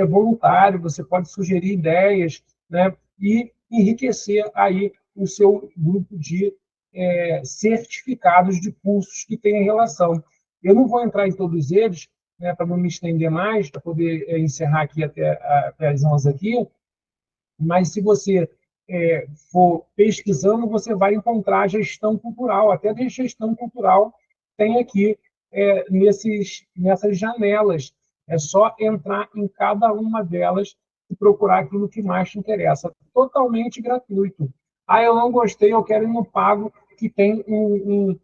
voluntário, você pode sugerir ideias, né, e enriquecer aí o seu grupo de certificados de cursos que têm relação. Eu não vou entrar em todos eles, né, para não me estender mais, para poder encerrar aqui até as 11 aqui, mas se você for pesquisando, você vai encontrar gestão cultural, até de gestão cultural tem aqui nessas janelas. É só entrar em cada uma delas e procurar aquilo que mais te interessa. Totalmente gratuito. Ah, eu não gostei, eu quero ir no pago, que tem um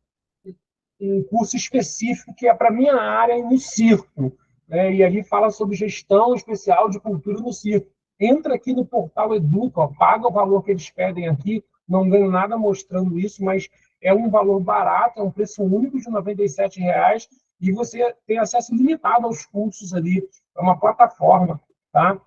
curso específico que é para a minha área no circo, né? E ali fala sobre gestão especial de cultura no circo. Entra aqui no portal Educa, ó, paga o valor que eles pedem aqui, não ganho nada mostrando isso, mas é um valor barato, é um preço único de R$ 97,00 e você tem acesso limitado aos cursos ali. É uma plataforma, tá?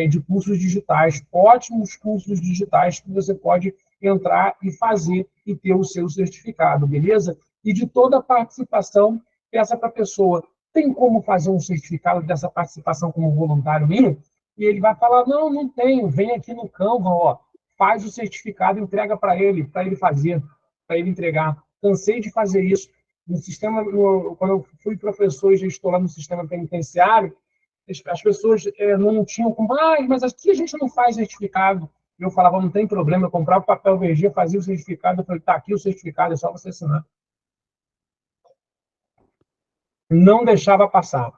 De cursos digitais, ótimos cursos digitais que você pode entrar e fazer e ter o seu certificado, beleza? E de toda a participação, peça para a pessoa, tem como fazer um certificado dessa participação como voluntário meu? E ele vai falar, não, não tenho, vem aqui no Canva, ó, faz o certificado, entrega para ele fazer, para ele entregar. Cansei de fazer isso. No sistema, quando eu fui professor e gestor lá no sistema penitenciário, as pessoas não tinham como, mas aqui a gente não faz certificado. Eu falava, não tem problema, eu comprava papel VG, fazia o certificado, eu falei, tá aqui o certificado, é só você assinar. Não deixava passar.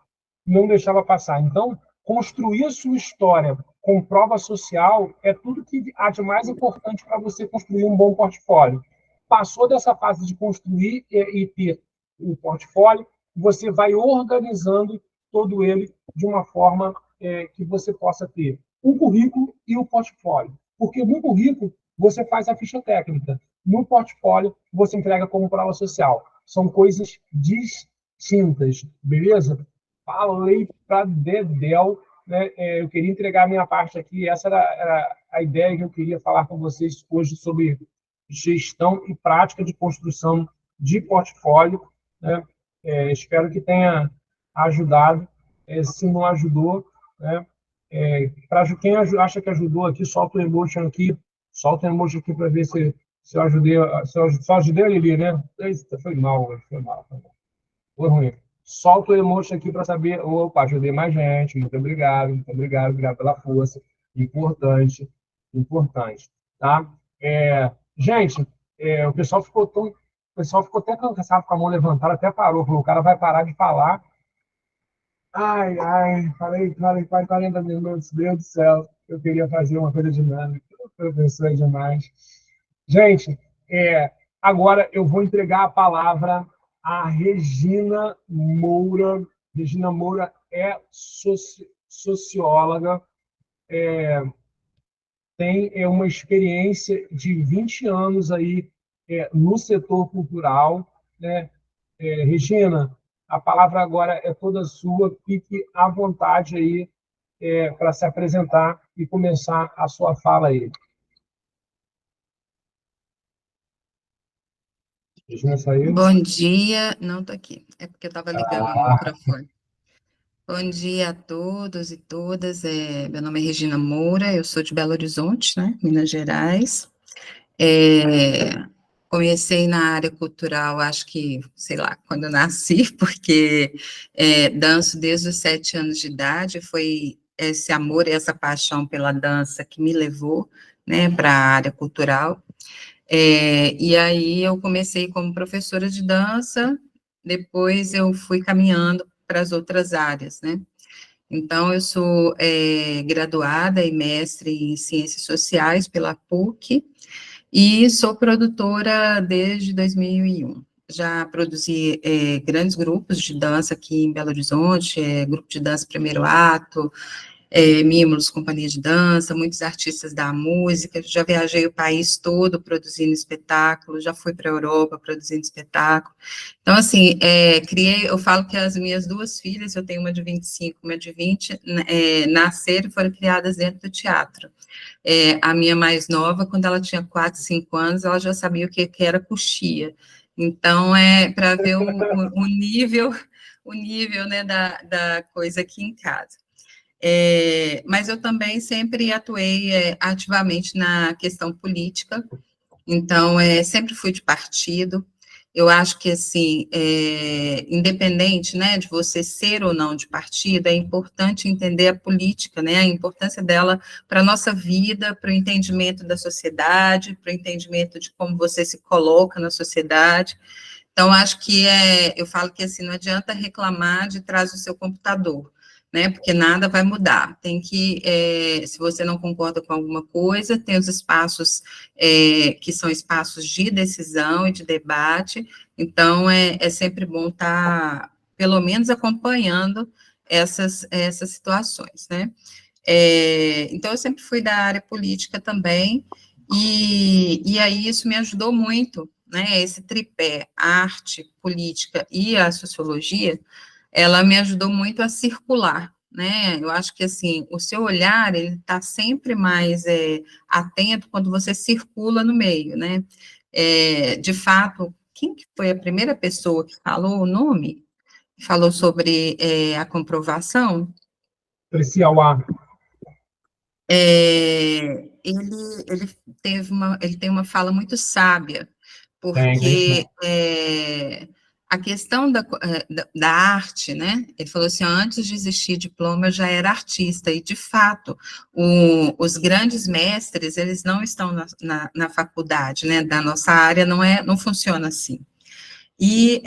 Não deixava passar. Então, construir a sua história com prova social é tudo que há de mais importante para você construir um bom portfólio. Passou dessa fase de construir e ter o portfólio, você vai organizando todo ele de uma forma que você possa ter o currículo e o portfólio. Porque no currículo, você faz a ficha técnica. No portfólio, você entrega como prova social. São coisas distintas, beleza? Falei para Dedéu, né? Eu queria entregar a minha parte aqui, essa era a ideia que eu queria falar com vocês hoje sobre gestão e prática de construção de portfólio, né? Espero que tenha ajudado. Se não ajudou, né? Para quem acha que ajudou aqui, solta o emoji aqui para ver se eu ajudei, só ajudei a Lili, né? Eita, foi mal. Foi ruim. Solta o emoji aqui para saber. Opa, ajudei mais gente. Muito obrigado, obrigado pela força. Importante, importante. Tá? Gente, o pessoal ficou até cansado com a mão levantada, até parou. Falou, o cara vai parar de falar. Falei 40 minutos, Deus do céu. Eu queria fazer uma coisa dinâmica. Professor é demais. Gente, agora eu vou entregar a palavra à Regina Moura. Regina Moura é socióloga, tem uma experiência de 20 anos aí no setor cultural, né? Regina, a palavra agora é toda sua, fique à vontade aí para se apresentar e começar a sua fala aí. Regina saiu? Bom dia, não estou aqui, é porque eu estava ligando o microfone. Bom dia a todos e todas, meu nome é Regina Moura, eu sou de Belo Horizonte, né, Minas Gerais. Comecei na área cultural, acho que, sei lá, quando eu nasci, porque danço desde os 7 anos de idade, foi esse amor, essa paixão pela dança que me levou, né, para a área cultural. E aí eu comecei como professora de dança, depois eu fui caminhando para as outras áreas, né? Então, eu sou graduada e mestre em Ciências Sociais pela PUC, e sou produtora desde 2001. já produzi grandes grupos de dança aqui em Belo Horizonte, grupo de dança Primeiro Ato, Mimos, Companhia de Dança, muitos artistas da música, já viajei o país todo produzindo espetáculo, já fui para a Europa produzindo espetáculo. Então, assim, eu falo que as minhas duas filhas, eu tenho uma de 25, uma de 20, nasceram e foram criadas dentro do teatro. A minha mais nova, quando ela tinha 4, 5 anos, ela já sabia o que era coxia. Então, para ver o nível, né, da coisa aqui em casa. Mas eu também sempre atuei ativamente na questão política, então, sempre fui de partido. Eu acho que, assim, independente, né, de você ser ou não de partido, é importante entender a política, né, a importância dela para a nossa vida, para o entendimento da sociedade, para o entendimento de como você se coloca na sociedade. Então, acho que eu falo que, assim, não adianta reclamar de trás do seu computador, né, porque nada vai mudar. Tem que, se você não concorda com alguma coisa, tem os espaços que são espaços de decisão e de debate, então é sempre bom estar, pelo menos, acompanhando essas situações, né. Então, eu sempre fui da área política também, e aí isso me ajudou muito, né, esse tripé, arte, política e a sociologia, ela me ajudou muito a circular, né, eu acho que, assim, o seu olhar, ele está sempre mais atento quando você circula no meio, né, de fato, quem que foi a primeira pessoa que falou o nome? Falou sobre a comprovação? Preciauá. Ele tem uma fala muito sábia, Tem porque sim. a questão da arte, né, ele falou assim, antes de existir diploma, eu já era artista, e de fato, os grandes mestres, eles não estão na faculdade, né, da nossa área, não funciona assim. E,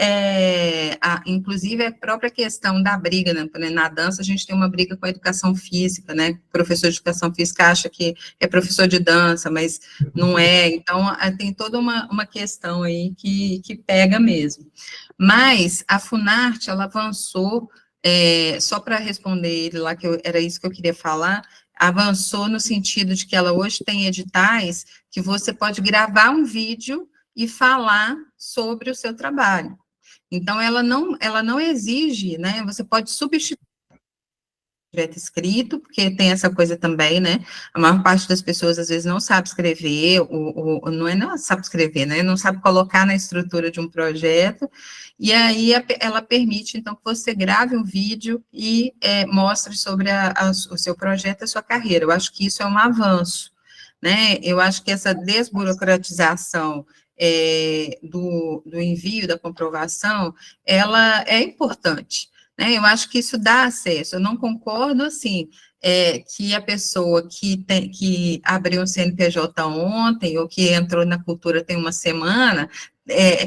inclusive, a própria questão da briga, né, na dança a gente tem uma briga com a educação física, né, o professor de educação física acha que é professor de dança, mas não é, então, tem toda uma questão aí que pega mesmo. Mas a Funarte, ela avançou, só para responder ele lá, era isso que eu queria falar, avançou no sentido de que ela hoje tem editais que você pode gravar um vídeo e falar sobre o seu trabalho. Então, ela não exige, né, você pode substituir o projeto escrito, porque tem essa coisa também, né, a maior parte das pessoas, às vezes, não sabe escrever, não sabe escrever, né, não sabe colocar na estrutura de um projeto, e aí ela permite, então, que você grave um vídeo e mostre sobre o seu projeto, a sua carreira. Eu acho que isso é um avanço, né, eu acho que essa desburocratização do envio da comprovação, ela é importante, né, eu acho que isso dá acesso, eu não concordo, assim, que a pessoa que abriu um CNPJ ontem, ou que entrou na cultura tem uma semana,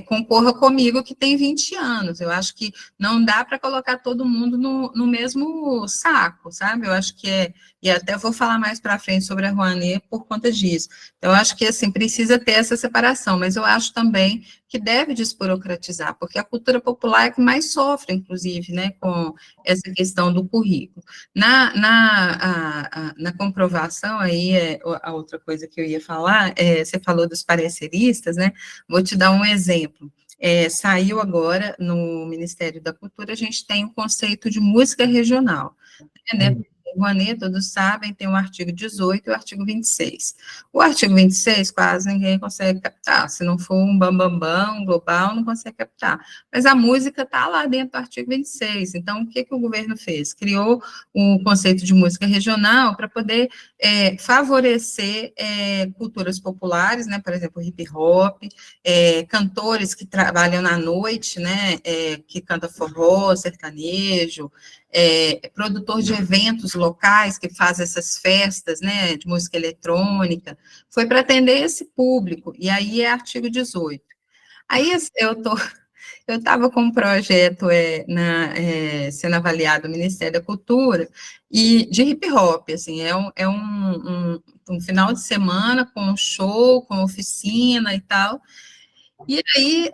concorra comigo que tem 20 anos, eu acho que não dá para colocar todo mundo no mesmo saco, sabe, eu acho que e até vou falar mais para frente sobre a Rouanet por conta disso, então, eu acho que, assim, precisa ter essa separação, mas eu acho também que deve desburocratizar, porque a cultura popular é que mais sofre, inclusive, né, com essa questão do currículo. Na comprovação, aí, a outra coisa que eu ia falar, você falou dos pareceristas, né, vou te dar um exemplo. Saiu agora, no Ministério da Cultura, a gente tem o conceito de música regional, né, Rouanet, todos sabem, tem o artigo 18 e o artigo 26. O artigo 26 quase ninguém consegue captar, se não for um bambambam global, não consegue captar. Mas a música está lá dentro do artigo 26, então o que o governo fez? Criou o conceito de música regional para poder favorecer culturas populares, né, por exemplo, hip hop, cantores que trabalham na noite, né, que canta forró, sertanejo, produtor de eventos locais que faz essas festas, né, de música eletrônica, foi para atender esse público, e aí é artigo 18. Aí eu estava com um projeto sendo avaliado no Ministério da Cultura, e de hip hop, assim, um final de semana com show, com oficina e tal, E aí,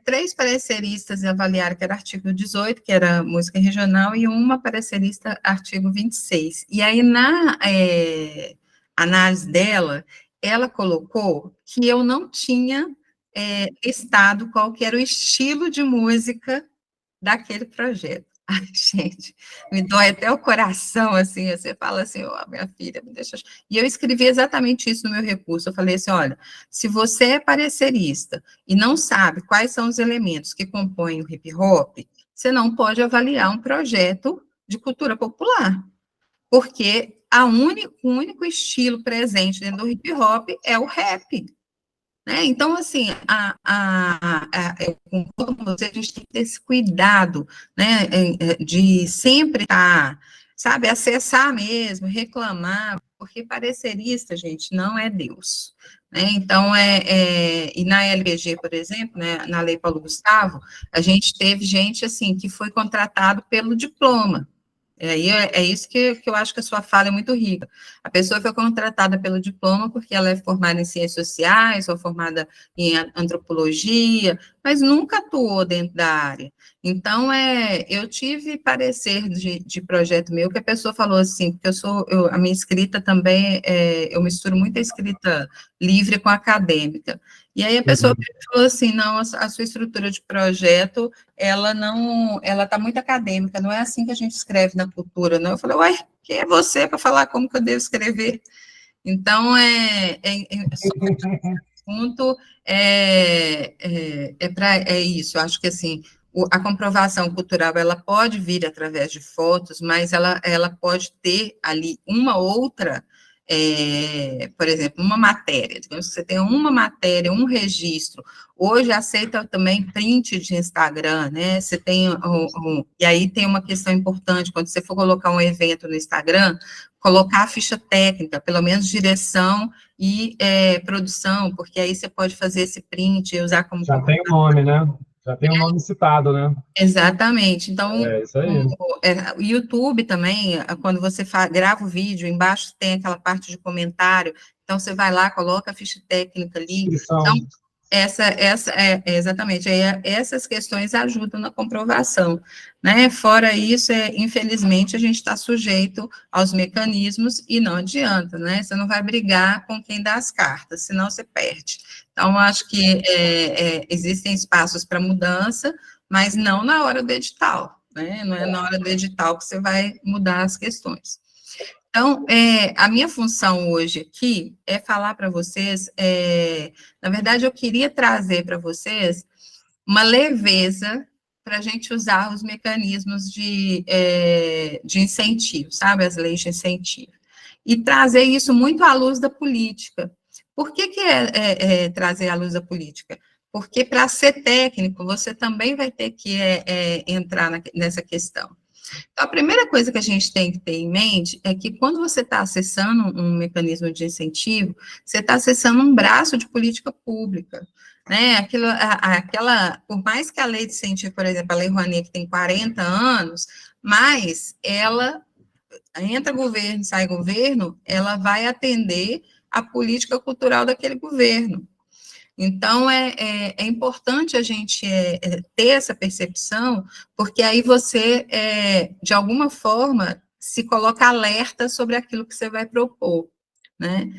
3 pareceristas avaliaram que era artigo 18, que era música regional, e uma parecerista, artigo 26. E aí, na análise dela, ela colocou que eu não tinha listado qual que era o estilo de música daquele projeto. Ai, gente, me dói até o coração, assim, você fala assim, ó, minha filha, me deixa... E eu escrevi exatamente isso no meu recurso, eu falei assim, olha, se você é parecerista e não sabe quais são os elementos que compõem o hip-hop, você não pode avaliar um projeto de cultura popular, porque o único estilo presente dentro do hip-hop é o rap, né? Então, assim, eu concordo com você, a gente tem que ter esse cuidado, né, de sempre estar, sabe, acessar mesmo, reclamar, porque parecerista, gente, não é Deus, né? Então, e na LBG, por exemplo, né, na Lei Paulo Gustavo, a gente teve gente, assim, que foi contratado pelo diploma. É isso que eu acho que a sua fala é muito rica. A pessoa foi contratada pelo diploma porque ela é formada em ciências sociais, ou formada em antropologia, mas nunca atuou dentro da área. Então, eu tive parecer de projeto meu que a pessoa falou assim, porque a minha escrita também, eu misturo muito a escrita livre com a acadêmica. E aí a pessoa falou assim, não, a sua estrutura de projeto ela está muito acadêmica, não é assim que a gente escreve na cultura, não. Eu falei, uai, quem é você para falar como que eu devo escrever? Então, assunto é isso, eu acho que, assim, a comprovação cultural, ela pode vir através de fotos, mas ela pode ter ali uma outra, por exemplo, uma matéria, digamos que você tem uma matéria, um registro, hoje aceita também print de Instagram, né, você tem, e aí tem uma questão importante, quando você for colocar um evento no Instagram, colocar a ficha técnica, pelo menos direção e produção, porque aí você pode fazer esse print e usar como... Já tem o nome, né? Já tem o nome citado, né? Exatamente. Então, isso aí. O YouTube também, quando você grava o vídeo, embaixo tem aquela parte de comentário, então você vai lá, coloca a ficha técnica ali. Descrição. Então, exatamente, aí essas questões ajudam na comprovação, né? Fora isso, infelizmente, a gente está sujeito aos mecanismos e não adianta, né? Você não vai brigar com quem dá as cartas, senão você perde. Então, acho que existem espaços para mudança, mas não na hora do edital, né? Não é na hora do edital que você vai mudar as questões. Então, a minha função hoje aqui é falar para vocês, na verdade, eu queria trazer para vocês uma leveza para a gente usar os mecanismos de incentivo, sabe, as leis de incentivo, e trazer isso muito à luz da política. Por que trazer à luz da política? Porque para ser técnico, você também vai ter que entrar nessa questão. Então, a primeira coisa que a gente tem que ter em mente é que quando você está acessando um mecanismo de incentivo, você está acessando um braço de política pública, né? Por mais que a lei de incentivo, por exemplo, a Lei Rouanet, que tem 40 anos, mas ela entra governo, sai governo, ela vai atender a política cultural daquele governo. Então, é importante a gente ter essa percepção, porque aí você, de alguma forma, se coloca alerta sobre aquilo que você vai propor, né?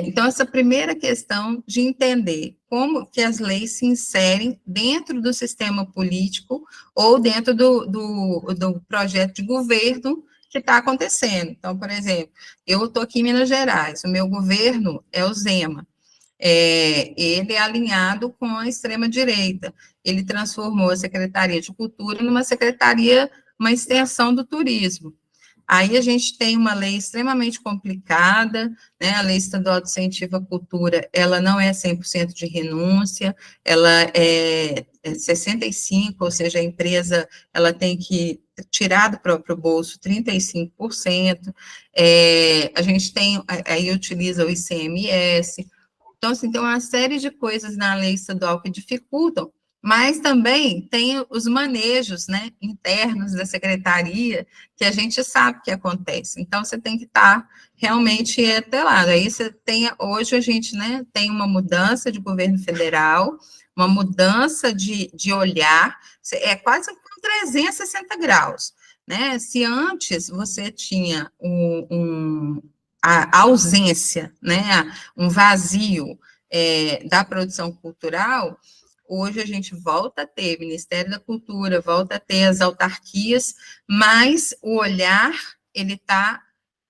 Então, essa primeira questão de entender como que as leis se inserem dentro do sistema político ou dentro do projeto de governo que está acontecendo. Então, por exemplo, eu estou aqui em Minas Gerais, o meu governo é o Zema. Ele é alinhado com a extrema-direita. Ele transformou a Secretaria de Cultura numa secretaria, uma extensão do turismo. Aí a gente tem uma lei extremamente complicada, né? A Lei Estadual de Incentivo à Cultura, ela não é 100% de renúncia, ela é 65%, ou seja, a empresa ela tem que tirar do próprio bolso 35%, a gente tem, aí utiliza o ICMS. Então, assim, tem uma série de coisas na lei estadual que dificultam, mas também tem os manejos, né, internos da secretaria, que a gente sabe que acontece. Então, você tem que estar realmente atrelado. Aí você tem, hoje a gente, né, tem uma mudança de governo federal, uma mudança de olhar, é quase com 360 graus, né? Se antes você tinha a ausência, né, um vazio da produção cultural, hoje a gente volta a ter Ministério da Cultura, volta a ter as autarquias, mas o olhar, ele está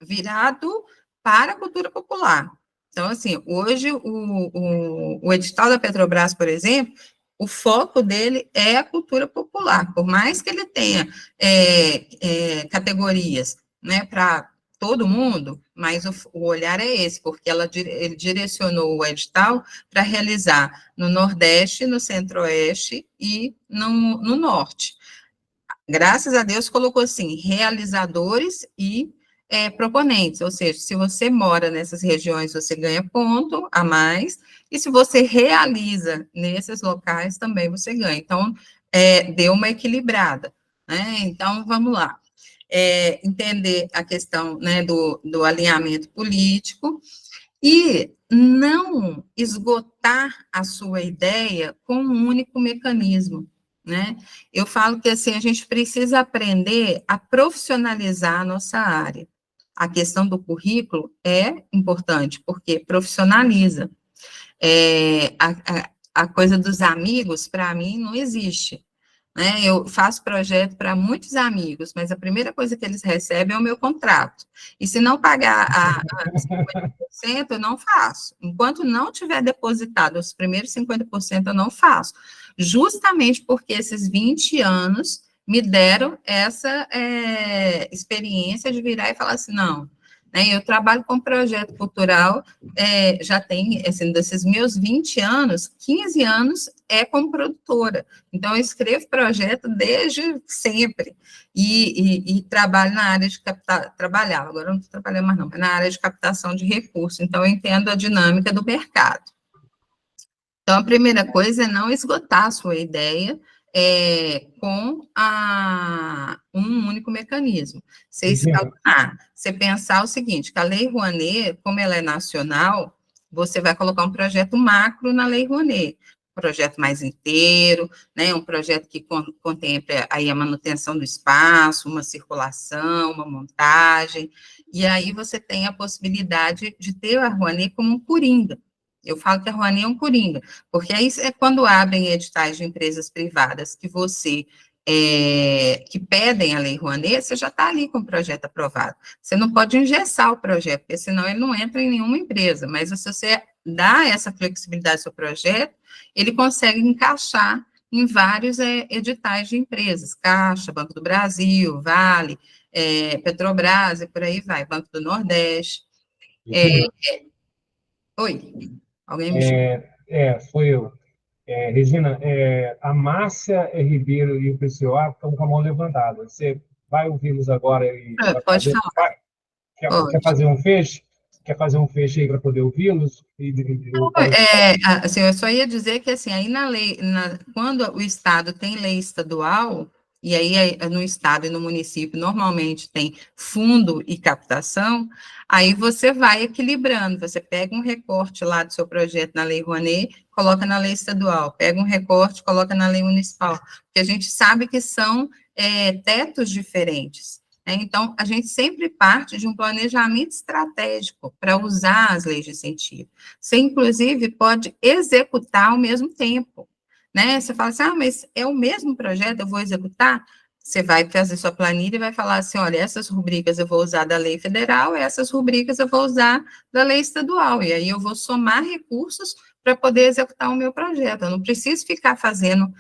virado para a cultura popular. Então, assim, hoje o edital da Petrobras, por exemplo, o foco dele é a cultura popular, por mais que ele tenha categorias, né, para todo mundo, mas o olhar é esse, porque ele direcionou o edital para realizar no Nordeste, no Centro-Oeste e no Norte. Graças a Deus colocou assim, realizadores e proponentes, ou seja, se você mora nessas regiões, você ganha ponto a mais, e se você realiza nesses locais, também você ganha. Então, deu uma equilibrada, né? Então, vamos lá. Entender a questão, né, do alinhamento político, e não esgotar a sua ideia com um único mecanismo, né? Eu falo que, assim, a gente precisa aprender a profissionalizar a nossa área. A questão do currículo é importante, porque profissionaliza. A coisa dos amigos, para mim, não existe. Né? Eu faço projeto para muitos amigos, mas a primeira coisa que eles recebem é o meu contrato. E se não pagar a 50%, eu não faço. Enquanto não tiver depositado os primeiros 50%, eu não faço. Justamente porque esses 20 anos me deram essa experiência de virar e falar assim, não, né, eu trabalho com projeto cultural, já tem, assim, desses meus 20 anos, 15 anos como produtora. Então, eu escrevo projeto desde sempre, e trabalho na área de trabalhava, agora não estou trabalhando mais não, mas na área de captação de recursos, então eu entendo a dinâmica do mercado. Então, a primeira coisa é não esgotar a sua ideia com um único mecanismo. Você escalonar, você pensar o seguinte, que a Lei Rouanet, como ela é nacional, você vai colocar um projeto macro na Lei Rouanet, um projeto mais inteiro, né, um projeto que contemple aí a manutenção do espaço, uma circulação, uma montagem, e aí você tem a possibilidade de ter a Rouanet como um coringa. Eu falo que a Rouanet é um coringa, porque aí é quando abrem editais de empresas privadas que pedem a Lei Rouanet, você já está ali com o projeto aprovado. Você não pode engessar o projeto, porque senão ele não entra em nenhuma empresa, mas se você dá essa flexibilidade ao seu projeto, ele consegue encaixar em vários editais de empresas, Caixa, Banco do Brasil, Vale, Petrobras, e por aí vai, Banco do Nordeste. Oi, alguém me chamou? Sou eu. Regina, a Márcia Ribeiro e o PCO estão com a mão levantada. Você vai ouvi-los agora e vai Pode fazer, falar. quer fazer um fecho? Quer fazer um fecho aí para poder ouvi-los? Assim, eu só ia dizer que, assim, aí na lei, quando o Estado tem lei estadual, e aí no Estado e no município normalmente tem fundo e captação, aí você vai equilibrando, você pega um recorte lá do seu projeto na Lei Rouanet, coloca na lei estadual, pega um recorte, coloca na lei municipal, porque a gente sabe que são tetos diferentes. Então, a gente sempre parte de um planejamento estratégico para usar as leis de incentivo. Você, inclusive, pode executar ao mesmo tempo, né? Você fala assim, mas é o mesmo projeto, eu vou executar? Você vai fazer sua planilha e vai falar assim, olha, essas rubricas eu vou usar da lei federal, essas rubricas eu vou usar da lei estadual, e aí eu vou somar recursos para poder executar o meu projeto. Eu não preciso ficar fazendo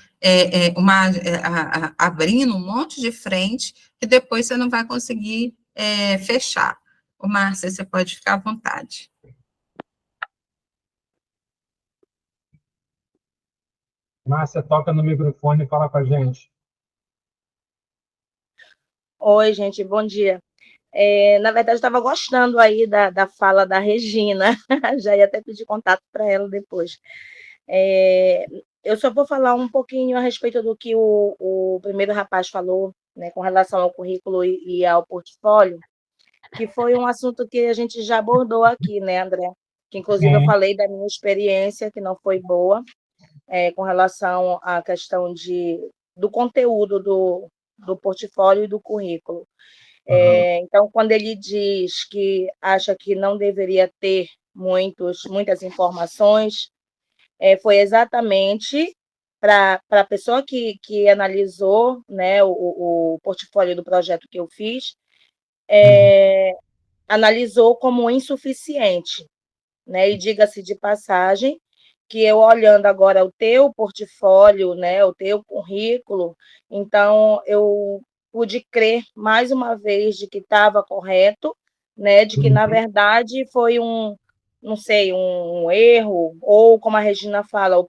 abrindo um monte de frente que depois você não vai conseguir fechar. Ô, Márcia, você pode ficar à vontade. Márcia, toca no microfone e fala com a gente. Oi, gente, bom dia. Na verdade, eu estava gostando aí da fala da Regina, já ia até pedir contato para ela depois. eu só vou falar um pouquinho a respeito do que o primeiro rapaz falou, né, com relação ao currículo e ao portfólio, que foi um assunto que a gente já abordou aqui, né, André? Que, inclusive, eu Sim. falei da minha experiência, que não foi boa, com relação à questão do conteúdo do portfólio e do currículo. Então, quando ele diz que acha que não deveria ter muitas informações, foi exatamente para a pessoa que analisou, né, o portfólio do projeto que eu fiz, analisou como insuficiente, né? E diga-se de passagem que eu olhando agora o teu portfólio, né, o teu currículo, então eu pude crer mais uma vez de que estava correto, né, de que na verdade foi não sei, um erro, ou como a Regina fala, o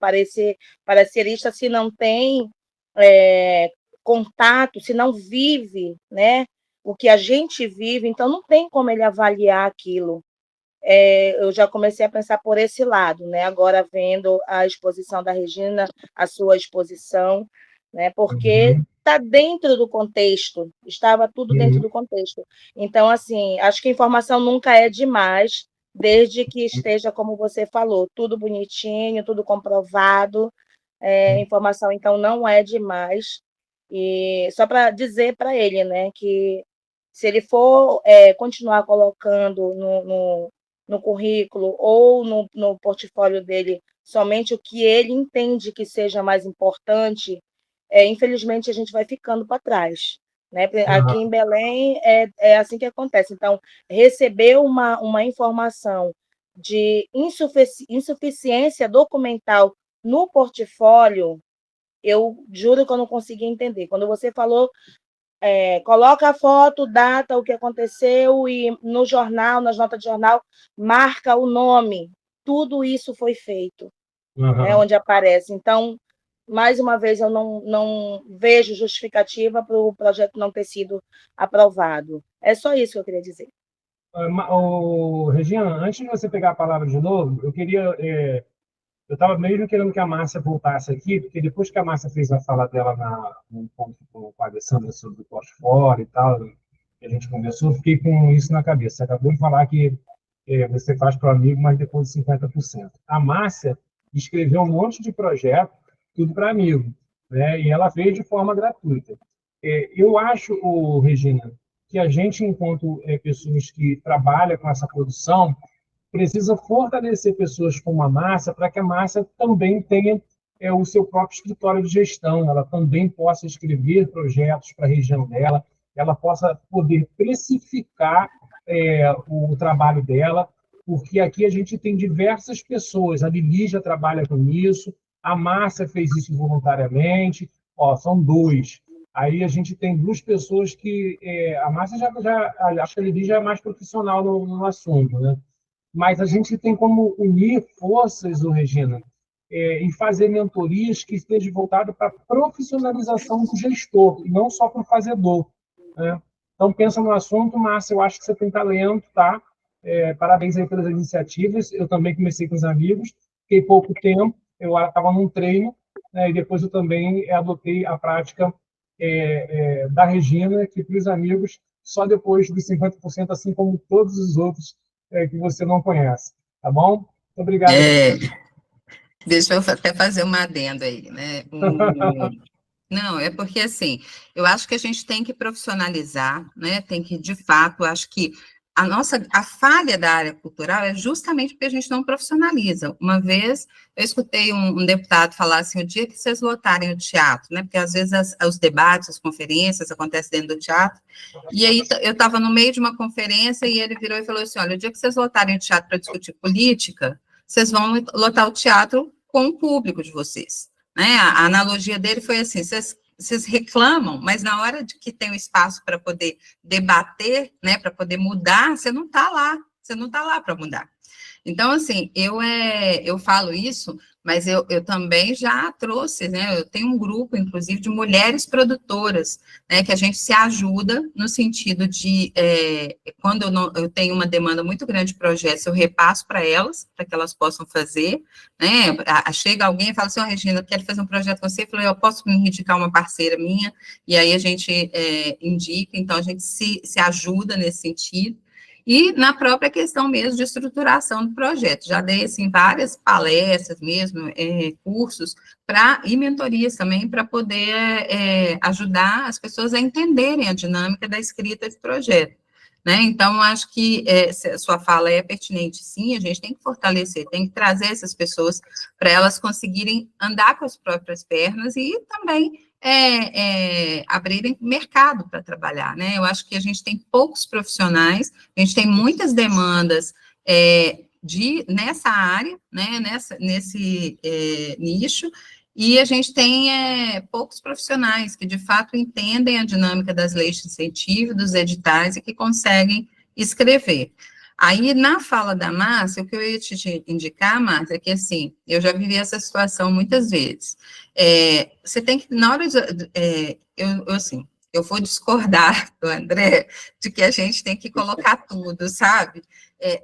parecerista se não tem contato, se não vive, né, o que a gente vive, então não tem como ele avaliar aquilo. Eu já comecei a pensar por esse lado, né? Agora vendo a exposição da Regina, a sua exposição, né? Porque está dentro do contexto, estava tudo dentro do contexto. Então, assim, acho que informação nunca é demais, desde que esteja, como você falou, tudo bonitinho, tudo comprovado. Informação, então, não é demais. E só para dizer para ele, né, que se ele for continuar colocando no currículo ou no portfólio dele somente o que ele entende que seja mais importante, infelizmente a gente vai ficando para trás. Né? Aqui em Belém é assim que acontece. Então, receber uma informação de insuficiência documental no portfólio, eu juro que eu não consegui entender. Quando você falou coloca a foto, data, o que aconteceu e no jornal, nas notas de jornal, marca o nome. Tudo isso foi feito, né, onde aparece. Então, mais uma vez, eu não vejo justificativa para o projeto não ter sido aprovado. É só isso que eu queria dizer. Regina, antes de você pegar a palavra de novo, eu estava mesmo querendo que a Márcia voltasse aqui, porque depois que a Márcia fez a fala dela no encontro com a Alessandra sobre o portfólio e tal, que a gente conversou, eu fiquei com isso na cabeça. Você acabou de falar que você faz para o amigo, mas depois de 50%. A Márcia escreveu um monte de projeto, tudo para amigo, né? E ela fez de forma gratuita. Eu acho, Regina, que a gente, enquanto pessoas que trabalham com essa produção, precisa fortalecer pessoas como a Márcia para que a Márcia também tenha o seu próprio escritório de gestão, ela também possa escrever projetos para a região dela, ela possa poder precificar o trabalho dela, porque aqui a gente tem diversas pessoas, a Lili já trabalha com isso, a Márcia fez isso voluntariamente, são dois. Aí a gente tem duas pessoas que... a Márcia acho que a Lili já é mais profissional no assunto, né? Mas a gente tem como unir forças, Regina, e fazer mentorias que estejam voltadas para a profissionalização do gestor, e não só para o fazedor. Né? Então, pensa no assunto, Márcia, eu acho que você tem talento, tá? Parabéns aí pelas iniciativas. Eu também comecei com os amigos, fiquei pouco tempo, eu estava num treino, né, e depois eu também adotei a prática da Regina, que para os amigos, só depois dos 50%, assim como todos os outros que você não conhece, tá bom? Muito obrigado. Deixa eu até fazer uma adendo aí, né? Não, é porque, assim, eu acho que a gente tem que profissionalizar, né? Tem que, de fato, acho que a falha da área cultural é justamente porque a gente não profissionaliza. Uma vez eu escutei um deputado falar assim, o dia que vocês lotarem o teatro, né? Porque às vezes os debates, as conferências acontecem dentro do teatro, e aí eu estava no meio de uma conferência e ele virou e falou assim, olha, o dia que vocês lotarem o teatro para discutir política, vocês vão lotar o teatro com o público de vocês. Né? A analogia dele foi assim, vocês reclamam, mas na hora de que tem o espaço para poder debater, né, para poder mudar, você não está lá para mudar. Então, assim, eu falo isso mas eu também já trouxe, né, eu tenho um grupo, inclusive, de mulheres produtoras, né, que a gente se ajuda no sentido de, quando eu tenho uma demanda muito grande de projetos, eu repasso para elas, para que elas possam fazer, né, chega alguém e fala assim, Regina, eu quero fazer um projeto com você, eu falei, eu posso me indicar uma parceira minha, e aí a gente indica, então a gente se ajuda nesse sentido, e na própria questão mesmo de estruturação do projeto. Já dei, assim, várias palestras mesmo, cursos, e mentorias também, para poder ajudar as pessoas a entenderem a dinâmica da escrita de projeto. Né? Então, acho que sua fala é pertinente, sim, a gente tem que fortalecer, tem que trazer essas pessoas para elas conseguirem andar com as próprias pernas e também abrirem mercado para trabalhar, né? Eu acho que a gente tem poucos profissionais, a gente tem muitas demandas nessa área, né? Nesse nicho, e a gente tem poucos profissionais que, de fato, entendem a dinâmica das leis de incentivo, dos editais, e que conseguem escrever. Aí, na fala da Márcia, o que eu ia te indicar, Márcia, é que, assim, eu já vivi essa situação muitas vezes. Você tem que, na hora de... eu vou discordar do André de que a gente tem que colocar tudo, sabe?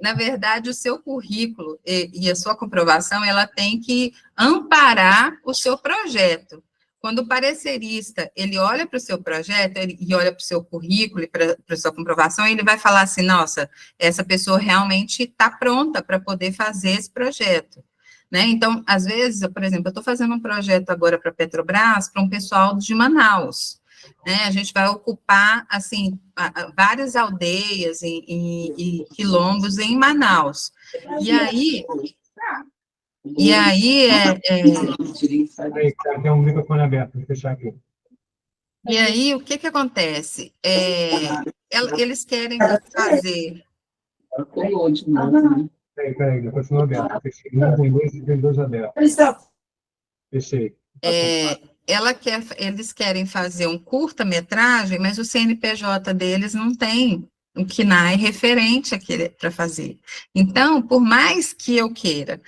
Na verdade, o seu currículo e a sua comprovação, ela tem que amparar o seu projeto. Quando o parecerista, ele olha para o seu projeto e olha para o seu currículo e para a sua comprovação, ele vai falar assim, nossa, essa pessoa realmente está pronta para poder fazer esse projeto. Né? Então, às vezes, por exemplo, eu estou fazendo um projeto agora para a Petrobras, para um pessoal de Manaus. Né? A gente vai ocupar, assim, várias aldeias e quilombos em Manaus. E aí... Tem um microfone aberto, vou fechar aqui. E aí, o que acontece? Eles querem fazer... Peraí, continua aberto. Fechei. Tem dois abertos. Fechei. Eles querem fazer um curta-metragem, mas o CNPJ deles não tem o KNAI referente para fazer. Então, por mais que eu queira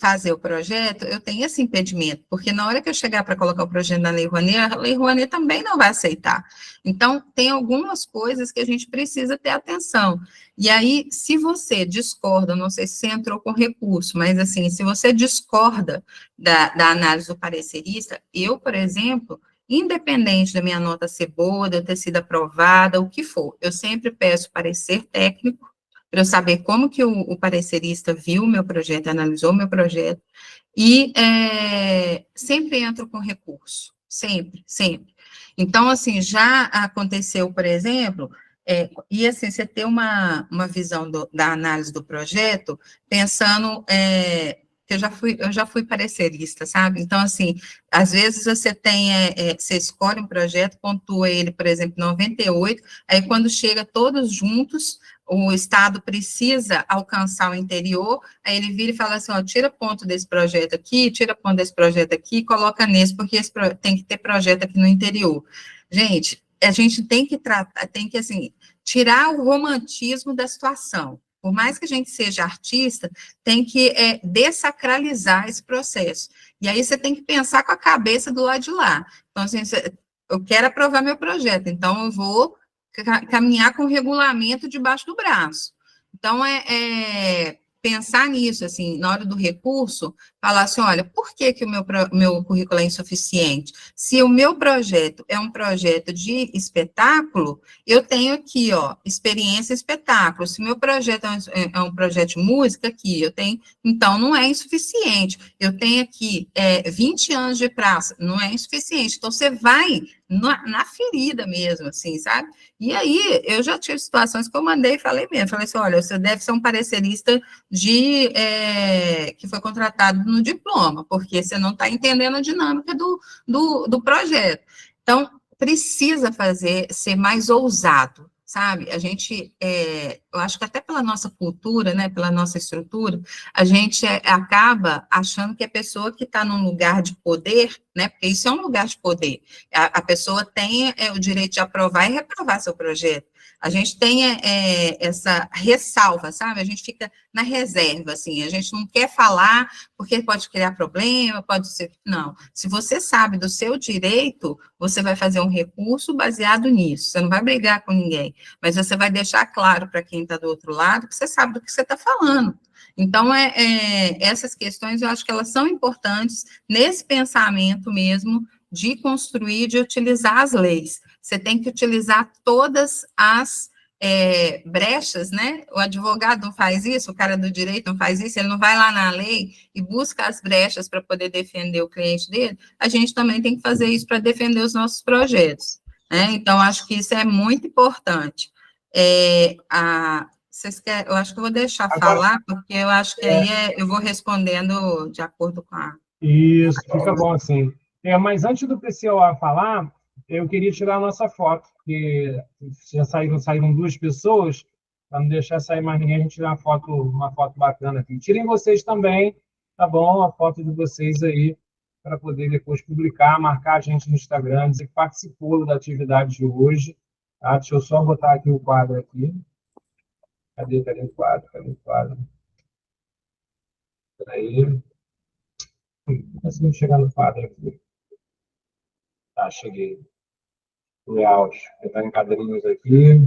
fazer o projeto, eu tenho esse impedimento, porque na hora que eu chegar para colocar o projeto na Lei Rouanet, a Lei Rouanet também não vai aceitar. Então, tem algumas coisas que a gente precisa ter atenção. E aí, se você discorda, não sei se você entrou com recurso, mas assim, se você discorda da análise do parecerista, eu, por exemplo, independente da minha nota ser boa, de eu ter sido aprovada, o que for, eu sempre peço parecer técnico, para eu saber como que o parecerista viu o meu projeto, analisou o meu projeto, e sempre entro com recurso, sempre, sempre. Então, assim, já aconteceu, por exemplo, e assim, você ter uma visão da análise do projeto, pensando... eu já fui parecerista, sabe? Então, assim, às vezes você você escolhe um projeto, pontua ele, por exemplo, 98, aí quando chega todos juntos, o Estado precisa alcançar o interior, aí ele vira e fala assim, ó, tira ponto desse projeto aqui, tira ponto desse projeto aqui, e coloca nesse, porque tem que ter projeto aqui no interior. Gente, a gente tem que assim, tirar o romantismo da situação. Por mais que a gente seja artista, tem que dessacralizar esse processo. E aí você tem que pensar com a cabeça do lado de lá. Então, assim, eu quero aprovar meu projeto, então eu vou caminhar com o regulamento debaixo do braço. Então, pensar nisso, assim, na hora do recurso, falar assim, olha, por que o meu currículo é insuficiente? Se o meu projeto é um projeto de espetáculo, eu tenho aqui, ó, experiência espetáculo. Se o meu projeto é um projeto de música, aqui, eu tenho, então, não é insuficiente. Eu tenho aqui 20 anos de praça, não é insuficiente. Então, você vai na ferida mesmo, assim, sabe? E aí, eu já tive situações que eu mandei e falei assim, olha, você deve ser um parecerista que foi contratado no diploma, porque você não está entendendo a dinâmica do projeto. Então, precisa ser mais ousado, sabe? A gente, eu acho que até pela nossa cultura, né, pela nossa estrutura, a gente acaba achando que a pessoa que está num lugar de poder, né, porque isso é um lugar de poder, a pessoa tem o direito de aprovar e reprovar seu projeto. A gente tem essa ressalva, sabe? A gente fica na reserva, assim, a gente não quer falar porque pode criar problema, pode ser... Não, se você sabe do seu direito, você vai fazer um recurso baseado nisso, você não vai brigar com ninguém, mas você vai deixar claro para quem está do outro lado que você sabe do que você está falando. Então, essas questões, eu acho que elas são importantes nesse pensamento mesmo de construir, de utilizar as leis. Você tem que utilizar todas as brechas, né? O advogado não faz isso, o cara do direito não faz isso, ele não vai lá na lei e busca as brechas para poder defender o cliente dele. A gente também tem que fazer isso para defender os nossos projetos, né? Então, acho que isso é muito importante. Eu acho que eu vou deixar falar, porque eu acho que aí eu vou respondendo de acordo com a... Isso, fica bom assim. Mas antes do PCOA falar, eu queria tirar a nossa foto, porque já saíram duas pessoas, para não deixar sair mais ninguém, a gente tirar uma foto bacana aqui. Tirem vocês também, tá bom? A foto de vocês aí, para poder depois publicar, marcar a gente no Instagram, dizer que participou da atividade de hoje. Tá? Deixa eu só botar aqui o quadro aqui. Cadê o quadro? Cadê o quadro? Peraí. Consegui chegar no quadro aqui. Tá, cheguei. Layout. Entrar em cadrinhos aqui.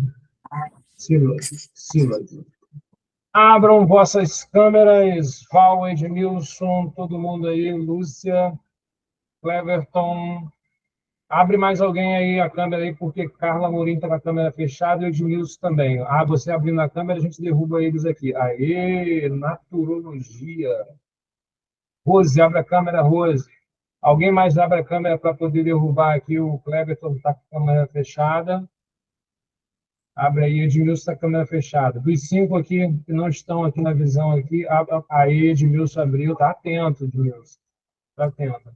Silas. Abram vossas câmeras. Val, Edmilson, todo mundo aí. Lúcia, Cleverton. Abre mais alguém aí a câmera aí, porque Carla Morim está com a câmera fechada e o Edmilson também. Você abrindo a câmera, a gente derruba eles aqui. Aê, naturologia. Rose, abre a câmera, Rose. Alguém mais abre a câmera para poder derrubar aqui? O Cleberton está com a câmera fechada. Abre aí, Edmilson está com a câmera fechada. Dos 5 aqui que não estão aqui na visão aqui, aí, Edmilson abriu. Está atento, Edmilson. Está atento.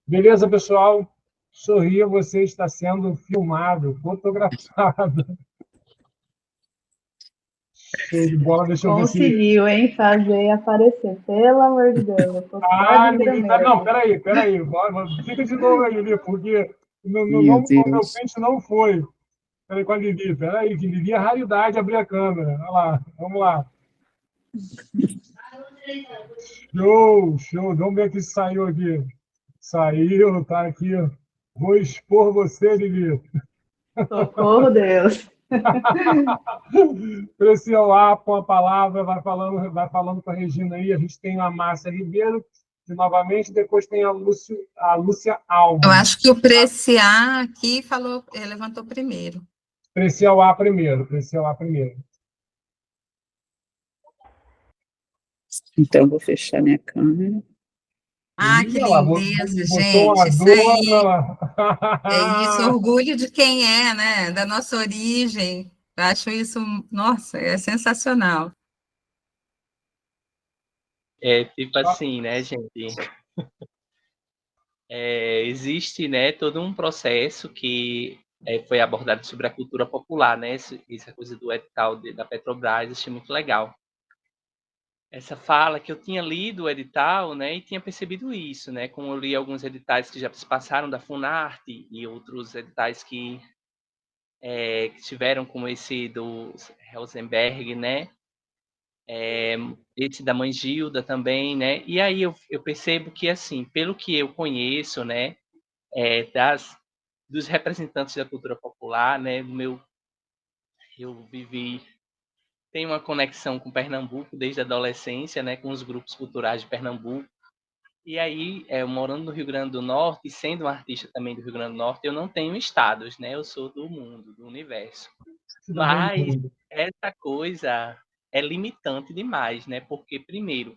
Beleza, pessoal? Sorria, você está sendo filmado, fotografado. Show de bola, deixa eu ver se... Conseguiu, hein? Fazer aparecer, pelo amor de Deus. Eu tô só de Lili, não, peraí. Fica de novo aí, Lili, porque no meu pente não foi. Peraí, com a Lili. Peraí, que Lili é raridade abrir a câmera. Olha lá, vamos lá. Show. Vamos ver que saiu aqui. Saiu, tá aqui. Vou expor você, Lili. Socorro, Deus. PCOA com a palavra, vai falando com a Regina aí. A gente tem a Márcia Ribeiro, e novamente, depois tem a Lúcia Alves. Eu acho que o PCA aqui levantou primeiro. PCOA primeiro. Então, eu vou fechar minha câmera. Que lindeza, gente. Isso aí. É isso, orgulho de quem é, né? Da nossa origem. Eu acho isso, nossa, é sensacional. Tipo assim, né, gente? Existe, né, todo um processo que foi abordado sobre a cultura popular, né? Essa coisa do edital da Petrobras, achei muito legal. Essa fala que eu tinha lido o edital, né, e tinha percebido isso, né, como eu li alguns editais que já se passaram da Funarte e outros editais que tiveram, como esse do Rosenberg, né, esse da Mãe Gilda também, né, e aí eu percebo que, assim, pelo que eu conheço, né, dos representantes da cultura popular, né, eu tenho uma conexão com Pernambuco desde a adolescência, né, com os grupos culturais de Pernambuco. E aí, morando no Rio Grande do Norte, e sendo um artista também do Rio Grande do Norte, eu não tenho estados, né? Eu sou do mundo, do universo. Mas essa coisa é limitante demais, né? Porque, primeiro,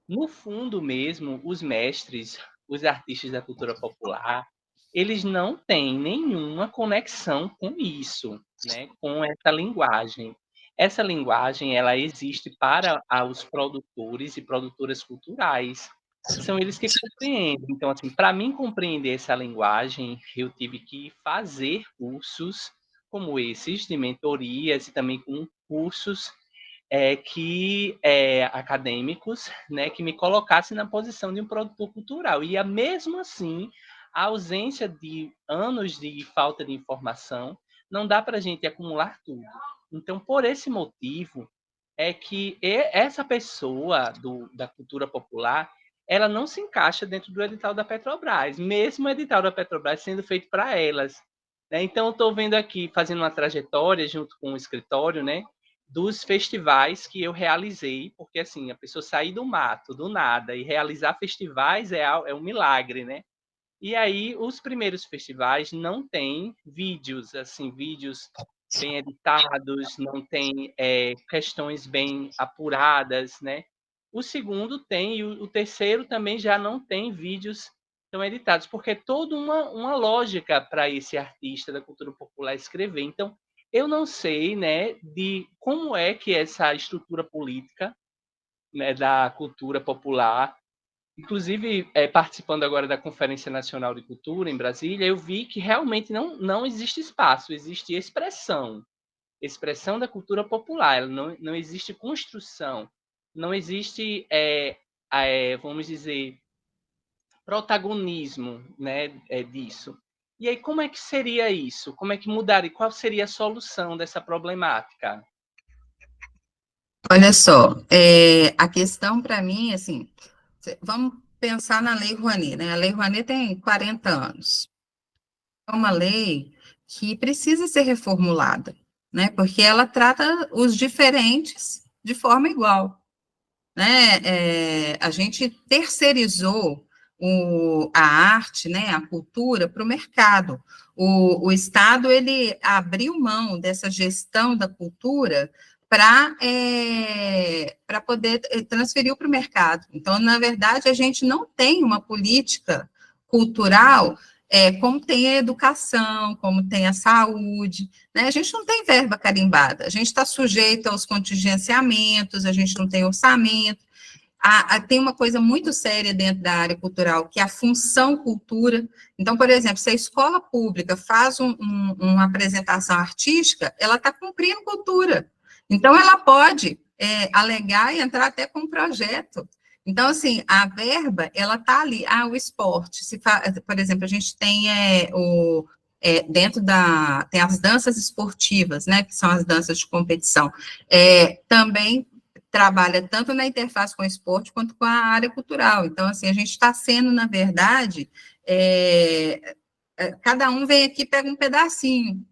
no fundo mesmo, os mestres, os artistas da cultura popular, eles não têm nenhuma conexão com isso, né? Com essa linguagem. Essa linguagem, ela existe para os produtores e produtoras culturais. São eles que compreendem. Então, assim, para mim compreender essa linguagem, eu tive que fazer cursos como esses, de mentorias, e também com cursos acadêmicos, né, que me colocassem na posição de um produtor cultural. E, mesmo assim, a ausência de anos de falta de informação não dá para a gente acumular tudo. Então, por esse motivo, é que essa pessoa da cultura popular, ela não se encaixa dentro do edital da Petrobras, mesmo o edital da Petrobras sendo feito para elas. Né? Então, eu estou vendo aqui, fazendo uma trajetória junto com o escritório, né, dos festivais que eu realizei, porque assim, a pessoa sair do mato, do nada, e realizar festivais é um milagre, né? E aí, os primeiros festivais não têm vídeos, assim, vídeos bem editados, não tem questões bem apuradas, né? O segundo tem, e o terceiro também já não tem vídeos tão editados, porque é toda uma lógica para esse artista da cultura popular escrever. Então, eu não sei, né, de como é que essa estrutura política, né, da cultura popular, inclusive participando agora da Conferência Nacional de Cultura em Brasília, eu vi que realmente não existe espaço, existe expressão da cultura popular, não existe construção, não existe, vamos dizer, protagonismo, né, disso. E aí, como é que seria isso? Como é que mudaria? Qual seria a solução dessa problemática? Olha só, a questão para mim, assim, vamos pensar na Lei Rouanet, né? A Lei Rouanet tem 40 anos. É uma lei que precisa ser reformulada, né? Porque ela trata os diferentes de forma igual, né? A gente terceirizou a arte, né, a cultura para o mercado. O Estado, ele abriu mão dessa gestão da cultura para poder transferir para o mercado. Então, na verdade, a gente não tem uma política cultural como tem a educação, como tem a saúde, né? A gente não tem verba carimbada, a gente está sujeito aos contingenciamentos, a gente não tem orçamento. Tem uma coisa muito séria dentro da área cultural, que é a função cultura. Então, por exemplo, se a escola pública faz uma apresentação artística, ela está cumprindo cultura. Então, ela pode alegar e entrar até com um projeto. Então, assim, a verba, ela está ali. O esporte, por exemplo, a gente tem dentro tem as danças esportivas, né, que são as danças de competição, também trabalha tanto na interface com o esporte quanto com a área cultural. Então, assim, a gente está sendo, na verdade, cada um vem aqui e pega um pedacinho.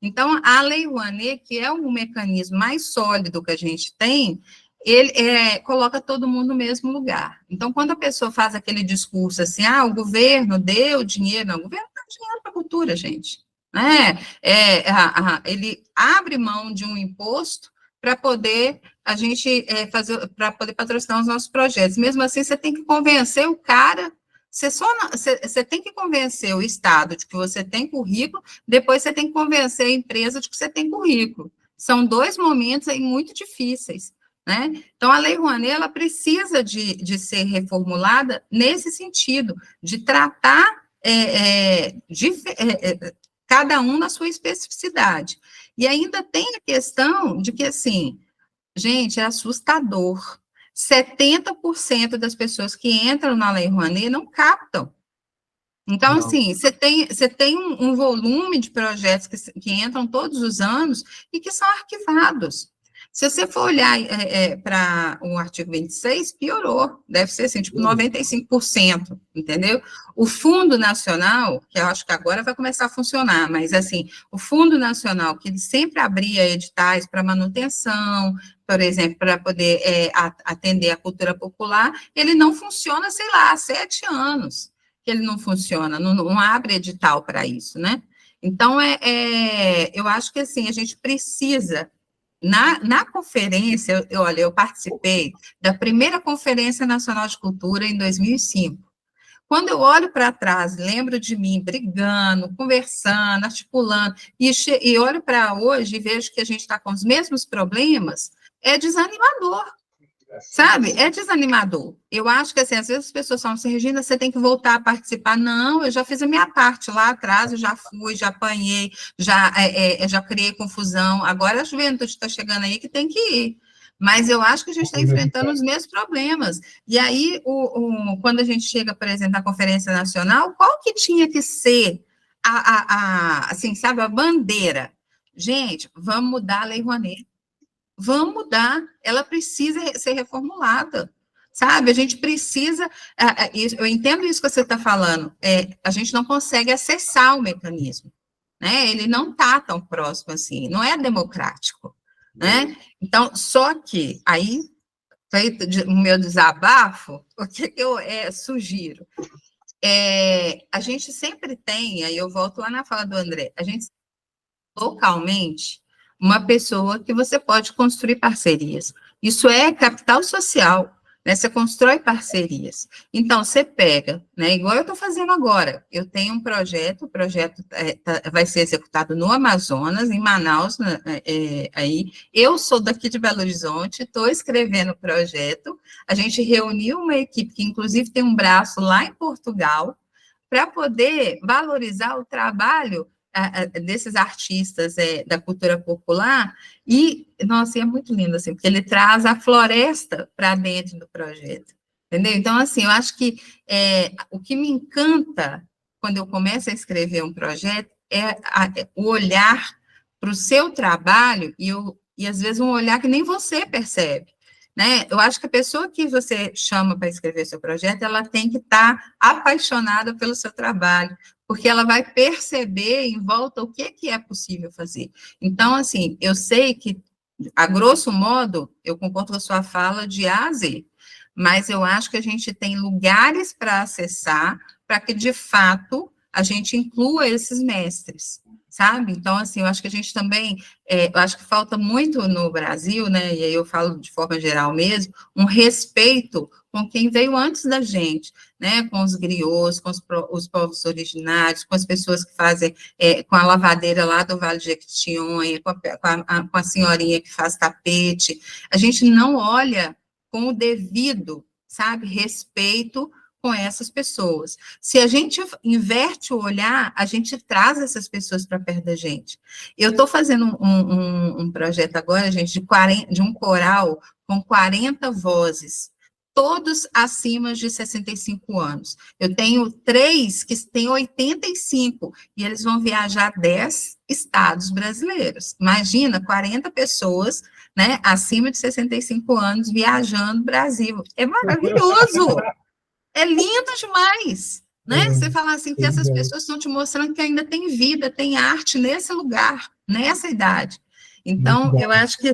Então, a Lei Rouanet, que é o mecanismo mais sólido que a gente tem, ele coloca todo mundo no mesmo lugar. Então, quando a pessoa faz aquele discurso assim, o governo deu dinheiro, não, o governo dá dinheiro para a cultura, gente, né? Ele abre mão de um imposto para poder a gente para poder patrocinar os nossos projetos. Mesmo assim, você tem que convencer o cara, você tem que convencer o Estado de que você tem currículo, depois você tem que convencer a empresa de que você tem currículo. São dois momentos aí muito difíceis, né? Então, a Lei Rouanet, ela precisa de ser reformulada nesse sentido, de tratar cada um na sua especificidade. E ainda tem a questão de que, assim, gente, é assustador. 70% das pessoas que entram na Lei Rouanet não captam. Então, não. Assim, você tem um volume de projetos que entram todos os anos e que são arquivados. Se você for olhar para o artigo 26, piorou, deve ser assim, tipo 95%, entendeu? O Fundo Nacional, que eu acho que agora vai começar a funcionar, mas assim, o Fundo Nacional, que ele sempre abria editais para manutenção, por exemplo, para poder atender a cultura popular, ele não funciona, sei lá, há 7 anos que ele não funciona, não abre edital para isso, né? Então, eu acho que assim, a gente precisa. Na conferência, olha, eu participei da primeira Conferência Nacional de Cultura em 2005. Quando eu olho para trás, lembro de mim brigando, conversando, articulando, e olho para hoje e vejo que a gente está com os mesmos problemas, é desanimador. Sabe? É desanimador. Eu acho que, assim, às vezes as pessoas falam assim, Regina, você tem que voltar a participar. Não, eu já fiz a minha parte lá atrás, eu já fui, já apanhei, já criei confusão. Agora a juventude está chegando aí que tem que ir. Mas eu acho que a gente está enfrentando os mesmos problemas. E aí, quando a gente chega, por exemplo, na Conferência Nacional, qual que tinha que ser assim, sabe, a bandeira. Gente, vamos mudar a Lei Rouanet. Vamos mudar. Ela precisa ser reformulada. Sabe, a gente precisa, eu entendo isso que você está falando, a gente não consegue acessar o mecanismo, né? Ele não está tão próximo assim, não é democrático, né? Então, só que aí, feito o meu desabafo, o que eu sugiro? A gente sempre tem, aí eu volto lá na fala do André, a gente localmente uma pessoa que você pode construir parcerias. Isso é capital social, né? Você constrói parcerias. Então, você pega, né? Igual eu estou fazendo agora. Eu tenho um projeto, o projeto vai ser executado no Amazonas, em Manaus, né? Aí. Eu sou daqui de Belo Horizonte, estou escrevendo o projeto. A gente reuniu uma equipe que, inclusive, tem um braço lá em Portugal, para poder valorizar o trabalho desses artistas da cultura popular, e, nossa, é muito lindo, assim, porque ele traz a floresta para dentro do projeto, entendeu? Então, assim, eu acho que o que me encanta quando eu começo a escrever um projeto o olhar para o seu trabalho, e às vezes um olhar que nem você percebe, né? Eu acho que a pessoa que você chama para escrever seu projeto, ela tem que estar apaixonada pelo seu trabalho, porque ela vai perceber em volta o que é possível fazer. Então, assim, eu sei que, a grosso modo, eu concordo com a sua fala de A a Z, mas eu acho que a gente tem lugares para acessar, para que, de fato, a gente inclua esses mestres, sabe? Então, assim, eu acho que a gente também, eu acho que falta muito no Brasil, né, e aí eu falo de forma geral mesmo, um respeito com quem veio antes da gente, né, com os griots, com os povos originários, com as pessoas que fazem, com a lavadeira lá do Vale de Jequitinhonha, com a senhorinha que faz tapete. A gente não olha com o devido, sabe, respeito com essas pessoas. Se a gente inverte o olhar, a gente traz essas pessoas para perto da gente. Eu estou fazendo um projeto agora, gente, de um coral com 40 vozes, todos acima de 65 anos. Eu tenho 3 que têm 85, e eles vão viajar 10 estados brasileiros. Imagina, 40 pessoas, né, acima de 65 anos, viajando o Brasil. É maravilhoso! É lindo demais, né? Você falar assim que essas pessoas estão te mostrando que ainda tem vida, tem arte nesse lugar, nessa idade. Então, eu acho que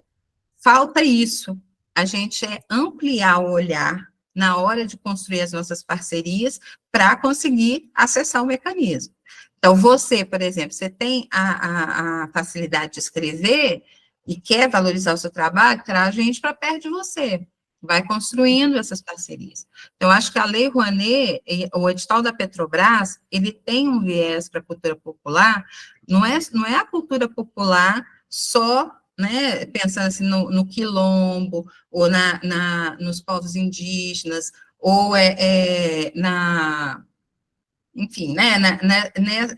falta isso. A gente ampliar o olhar na hora de construir as nossas parcerias para conseguir acessar o mecanismo. Então, você, por exemplo, você tem a facilidade de escrever e quer valorizar o seu trabalho, traz gente para perto de você. Vai construindo essas parcerias. Então, acho que a Lei Rouanet, o edital da Petrobras, ele tem um viés para a cultura popular, não é a cultura popular só, né, pensando assim no quilombo, ou nos povos indígenas, ou enfim, né,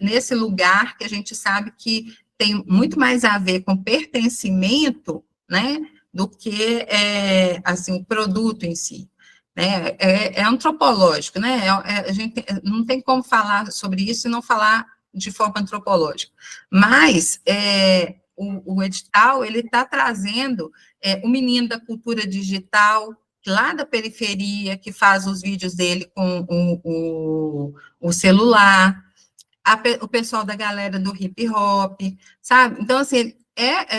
nesse lugar que a gente sabe que tem muito mais a ver com pertencimento, né, do que, assim, o produto em si. Né, é antropológico, né, a gente não tem como falar sobre isso e não falar de forma antropológica, mas o edital, ele está trazendo o menino da cultura digital, lá da periferia, que faz os vídeos dele com o celular, o pessoal da galera do hip hop, sabe? Então, assim,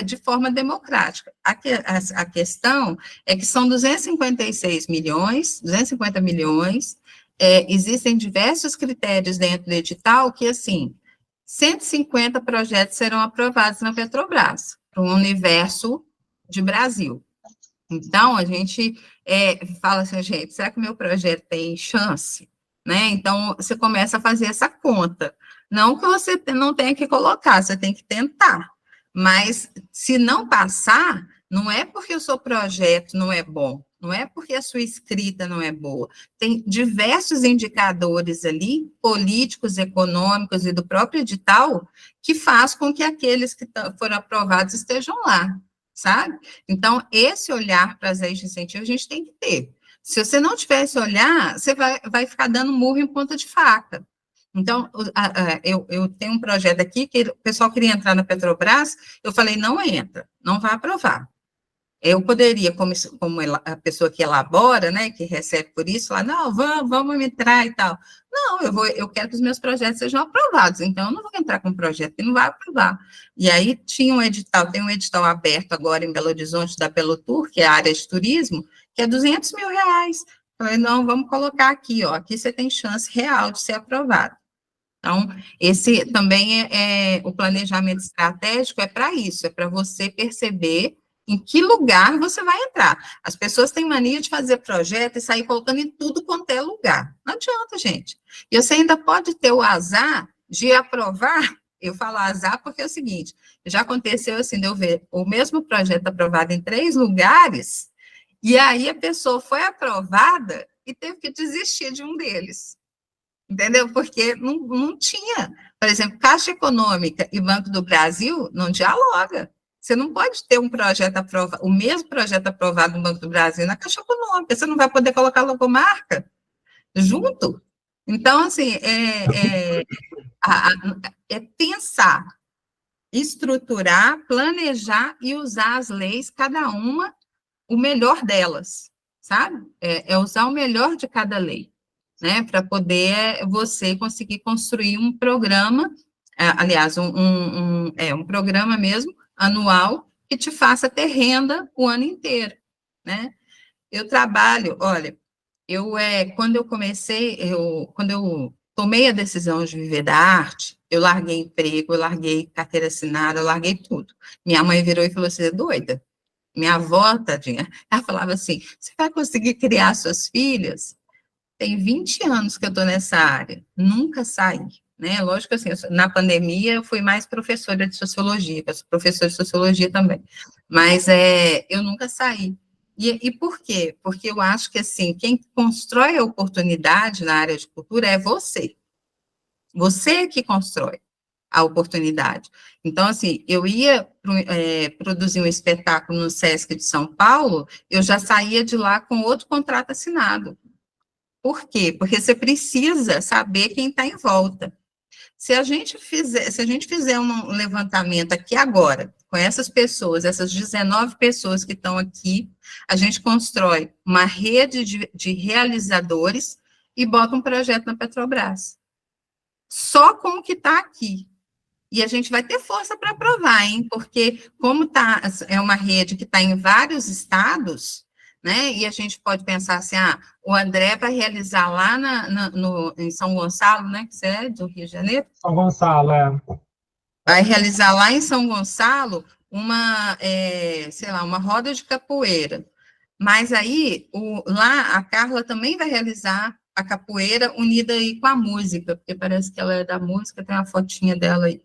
de forma democrática. A questão é que são 250 milhões, existem diversos critérios dentro do edital que, assim, 150 projetos serão aprovados na Petrobras, para um universo de Brasil. Então, a gente fala assim, gente, será que o meu projeto tem chance? Né? Então, você começa a fazer essa conta. Não que você não tenha que colocar, você tem que tentar. Mas, se não passar, não é porque o seu projeto não é bom, não é porque a sua escrita não é boa. Tem diversos indicadores ali, políticos, econômicos e do próprio edital, que faz com que aqueles que foram aprovados estejam lá, sabe? Então, esse olhar para as leis de incentivo a gente tem que ter. Se você não tiver esse olhar, você vai ficar dando murro em ponta de faca, Então, eu tenho um projeto aqui que o pessoal queria entrar na Petrobras, eu falei, não entra, não vai aprovar. Eu poderia, como a pessoa que elabora, né, que recebe por isso, falar, não, vamos entrar e tal. Não, eu quero que os meus projetos sejam aprovados, então eu não vou entrar com um projeto que não vai aprovar. E aí tem um edital aberto agora em Belo Horizonte da Pelotur, que é a área de turismo, que é R$200 mil. Falei, não, vamos colocar aqui, ó, aqui você tem chance real de ser aprovado. Então, esse também o planejamento estratégico é para isso, é para você perceber em que lugar você vai entrar. As pessoas têm mania de fazer projeto e sair colocando em tudo quanto é lugar. Não adianta, gente. E você ainda pode ter o azar de aprovar, eu falo azar porque é o seguinte, já aconteceu assim, de eu ver o mesmo projeto aprovado em 3 lugares, e aí a pessoa foi aprovada e teve que desistir de um deles. Entendeu? Porque não tinha. Por exemplo, Caixa Econômica e Banco do Brasil não dialoga. Você não pode ter um projeto aprovado, o mesmo projeto aprovado no Banco do Brasil na Caixa Econômica, você não vai poder colocar logomarca junto. Então, assim, é pensar, estruturar, planejar e usar as leis, cada uma, o melhor delas, sabe? É usar o melhor de cada lei, né, para poder você conseguir construir um programa, aliás, um programa mesmo, anual, que te faça ter renda o ano inteiro, né? Eu trabalho, olha, quando eu comecei, quando eu tomei a decisão de viver da arte, eu larguei emprego, eu larguei carteira assinada, eu larguei tudo. Minha mãe virou e falou, você é doida? Minha avó, tadinha, ela falava assim, você vai conseguir criar suas filhas? Tem 20 anos que eu estou nessa área, nunca saí, né? Lógico assim, na pandemia eu fui mais professora de sociologia, eu sou professora de sociologia também, mas eu nunca saí. E por quê? Porque eu acho que, assim, quem constrói a oportunidade na área de cultura é você. Você que constrói a oportunidade. Então, assim, eu ia produzir um espetáculo no Sesc de São Paulo, eu já saía de lá com outro contrato assinado. Por quê? Porque você precisa saber quem está em volta. Se a gente fizer um levantamento aqui agora, com essas pessoas, essas 19 pessoas que estão aqui, a gente constrói uma rede de realizadores e bota um projeto na Petrobras. Só com o que está aqui. E a gente vai ter força para aprovar, hein? Porque como é uma rede que está em vários estados, né? E a gente pode pensar assim, o André vai realizar lá em São Gonçalo, né? Que você é do Rio de Janeiro? São Gonçalo, Vai realizar lá em São Gonçalo sei lá, uma roda de capoeira. Mas aí, lá, a Carla também vai realizar a capoeira unida aí com a música, porque parece que ela é da música, tem uma fotinha dela aí.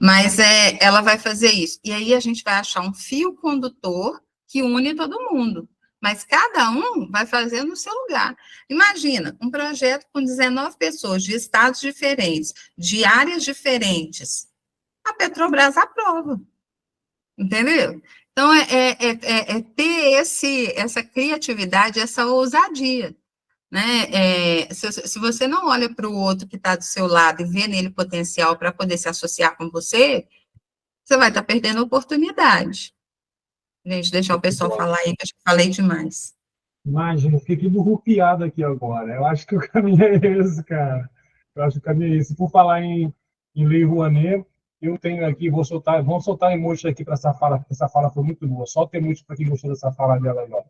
Mas ela vai fazer isso. E aí a gente vai achar um fio condutor que une todo mundo. Mas cada um vai fazer no seu lugar. Imagina, um projeto com 19 pessoas, de estados diferentes, de áreas diferentes. A Petrobras aprova. Entendeu? Então, ter essa criatividade, essa ousadia. Né? Se você não olha para o outro que está do seu lado e vê nele potencial para poder se associar com você, você vai estar perdendo a oportunidade. Gente, deixa o pessoal falar aí, que eu já falei demais. Imagina, fiquei tudo rupiado aqui agora. Eu acho que o caminho é esse, cara. Eu acho que o caminho é esse. Por falar em Lei Rouanet, eu tenho aqui, vamos soltar emoji aqui para essa fala foi muito boa. Solta emoji para quem gostou dessa fala dela agora.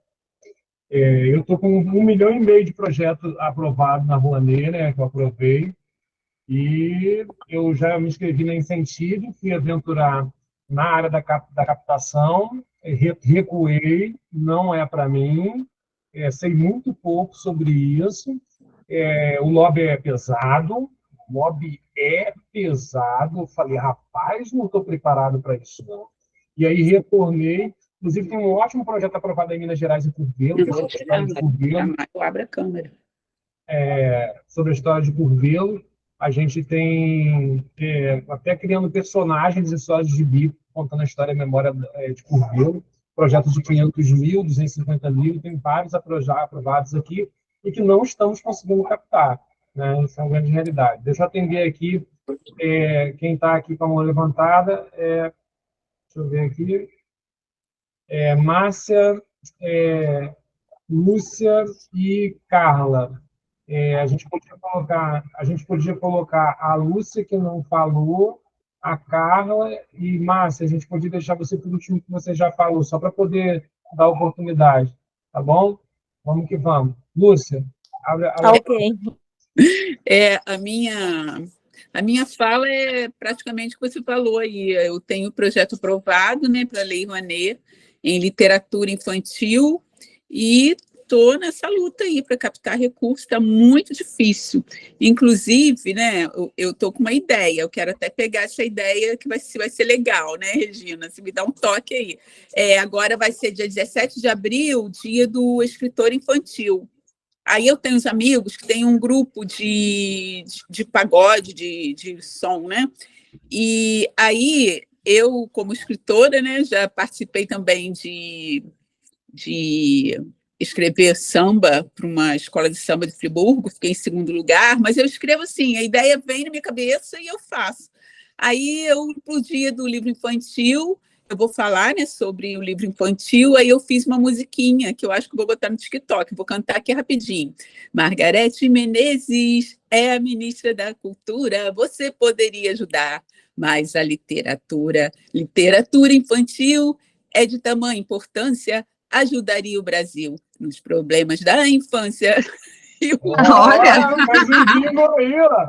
Eu estou com 1,5 milhão de projetos aprovados na Rouanet, né, que eu aprovei, e eu já me inscrevi na Incentivo, fui aventurar na área da captação, recuei, não é para mim, sei muito pouco sobre isso, o lobby é pesado, eu falei, rapaz, não estou preparado para isso, não. E aí retornei. Inclusive, tem um ótimo projeto aprovado em Minas Gerais, em Curvelo, que é sobre a história de Curvelo. Abre a câmera. Sobre a história de Curvelo. A gente tem até criando personagens e histórias de gibi, contando a história e a memória de Curvelo. Projetos de 500 mil, 250 mil, tem vários aprovados aqui e que não estamos conseguindo captar. né? Isso é uma grande realidade. Deixa eu atender aqui quem está aqui com a mão levantada. Deixa eu ver aqui. Márcia, Lúcia e Carla. A gente podia colocar a Lúcia, que não falou, a Carla e Márcia. A gente podia deixar você por último, que você já falou, só para poder dar oportunidade. Tá bom? Vamos que vamos. Lúcia, abre. Ok. A minha fala é praticamente o que você falou aí. Eu tenho o projeto aprovado, né, para a Lei Rouanet em literatura infantil e estou nessa luta aí para captar recursos, está muito difícil. Inclusive, né, eu estou com uma ideia, eu quero até pegar essa ideia que vai ser legal, né, Regina? Você me dá um toque aí. Agora vai ser dia 17 de abril, dia do escritor infantil. Aí eu tenho uns amigos que têm um grupo de pagode, de som, né? E aí eu, como escritora, né, já participei também de escrever samba para uma escola de samba de Friburgo, fiquei em segundo lugar, mas eu escrevo assim, a ideia vem na minha cabeça e eu faço. Aí eu, pro dia do livro infantil, eu vou falar, né, sobre o livro infantil, aí eu fiz uma musiquinha que eu acho que vou botar no TikTok, vou cantar aqui rapidinho. Margarete Menezes é a ministra da Cultura, você poderia ajudar, mas a literatura infantil é de tamanha importância, ajudaria o Brasil nos problemas da infância. Olha, Faz um bingo aí, ó.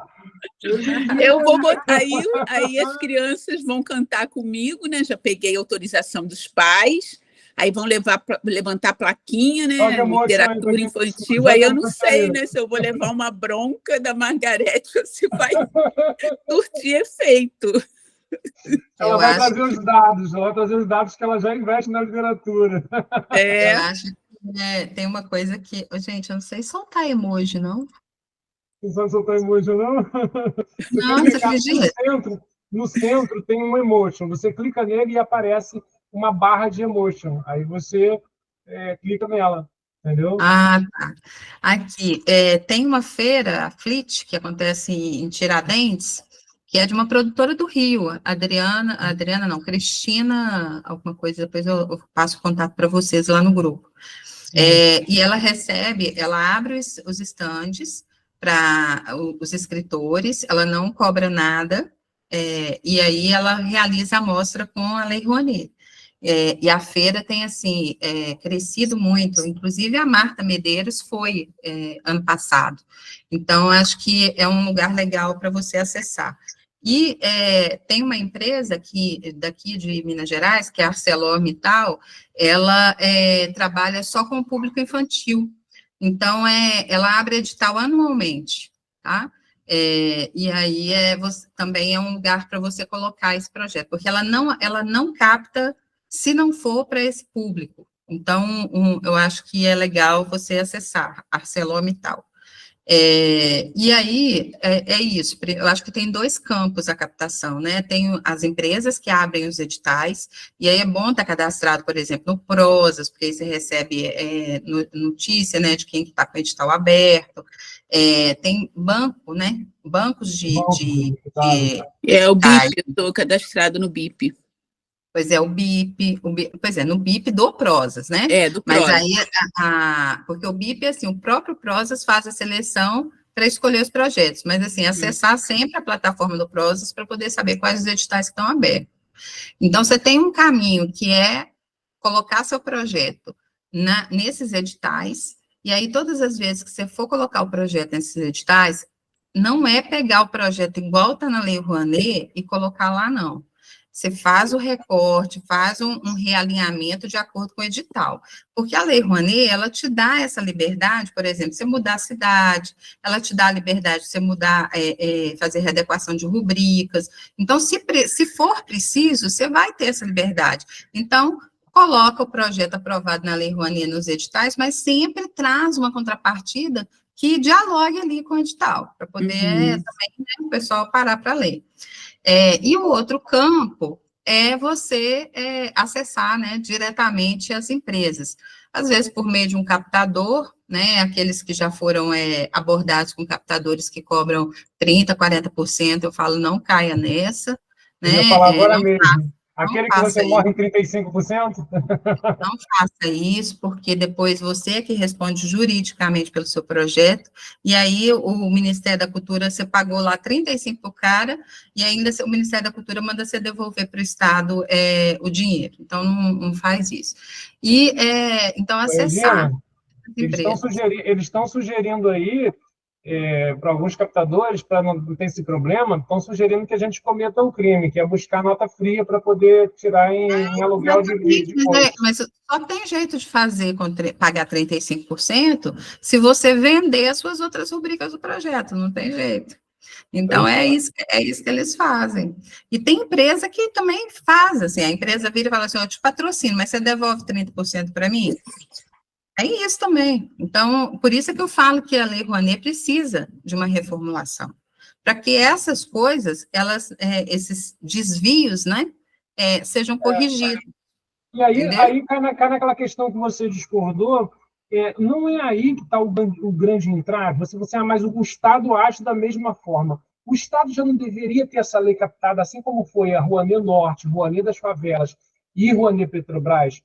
Eu vou botar aí as crianças vão cantar comigo, né? Já peguei autorização dos pais, aí vão levantar plaquinha, né? Olha que emoção, Literatura infantil, aí eu não sei, né? Se eu vou levar uma bronca da Margarete ou se vai surtir efeito. Ela vai trazer os dados que ela já investe na literatura. eu acho que tem uma coisa que... Gente, eu não sei soltar emoji, não. Não sabe soltar emoji, não? Não, você acredita? No centro tem um emotion. Você clica nele e aparece uma barra de emotion. Aí você clica nela, entendeu? Ah, tá. Aqui, tem uma feira, a Flit, que acontece em Tiradentes, que é de uma produtora do Rio, Adriana não, Cristina, alguma coisa, depois eu passo o contato para vocês lá no grupo. E ela abre os estandes para os escritores, ela não cobra nada, e aí ela realiza a mostra com a Lei Rouanet. E a feira tem, assim, crescido muito, inclusive a Marta Medeiros foi ano passado. Então, acho que é um lugar legal para você acessar. E tem uma empresa daqui de Minas Gerais, que é a ArcelorMittal, ela trabalha só com o público infantil. Então, ela abre edital anualmente, tá? E aí também é um lugar para você colocar esse projeto, porque ela não capta se não for para esse público. Então, eu acho que é legal você acessar ArcelorMittal. E aí, é isso, eu acho que tem dois campos a captação, né? Tem as empresas que abrem os editais, e aí é bom estar cadastrado, por exemplo, no Prozas, porque aí você recebe notícia, né, de quem está com o edital aberto. Tem banco, né? Bancos de o BIP, eu estou cadastrado no BIP. Pois é, o BIP, no BIP do Prozas, né? Do Prozas. Mas aí, porque o BIP, assim, o próprio Prozas faz a seleção para escolher os projetos, mas, assim, acessar sempre a plataforma do Prozas para poder saber quais os editais que estão abertos. Então, você tem um caminho que é colocar seu projeto nesses editais, e aí, todas as vezes que você for colocar o projeto nesses editais, não é pegar o projeto igual está na Lei Rouanet e colocar lá, não. Você faz o recorte, faz um realinhamento de acordo com o edital. Porque a Lei Rouanet, ela te dá essa liberdade, por exemplo, você mudar a cidade, ela te dá a liberdade de você mudar, fazer readequação de rubricas. Então, se for preciso, você vai ter essa liberdade. Então, coloca o projeto aprovado na Lei Rouanet nos editais, mas sempre traz uma contrapartida que dialogue ali com o edital, para poder também, né, o pessoal parar para ler. E o outro campo é você acessar, né, diretamente as empresas. Às vezes, por meio de um captador, né, aqueles que já foram abordados com captadores que cobram 30%, 40%, eu falo, não caia nessa, Eu ia né, falar agora não mesmo. Aquele que você faça morre em isso. 35%? Não faça isso, porque depois você é que responde juridicamente pelo seu projeto, e aí o Ministério da Cultura, você pagou lá 35 para o cara, e ainda o Ministério da Cultura manda você devolver para o Estado o dinheiro. Então, não faz isso. E, então, acessar Regina, as eles empresas. estão sugerindo aí, para alguns captadores, para não ter esse problema, estão sugerindo que a gente cometa um crime, que é buscar nota fria para poder tirar em aluguel Exatamente, de coisas. mas só tem jeito de fazer, pagar 35% se você vender as suas outras rubricas do projeto, não tem jeito. Então, Pois é. é isso que eles fazem. E tem empresa que também faz, assim, a empresa vira e fala assim, eu te patrocino, mas você devolve 30% para mim? É isso também. Então, por isso é que eu falo que a Lei Rouanet precisa de uma reformulação, para que essas coisas, esses desvios, né, sejam corrigidos, E aí, entendeu? aí cai naquela questão que você discordou, não é aí que está o grande entrave. Mas o Estado age da mesma forma. O Estado já não deveria ter essa lei captada, assim como foi a Rouanet Norte, Rouanet das Favelas e Rouanet Petrobras.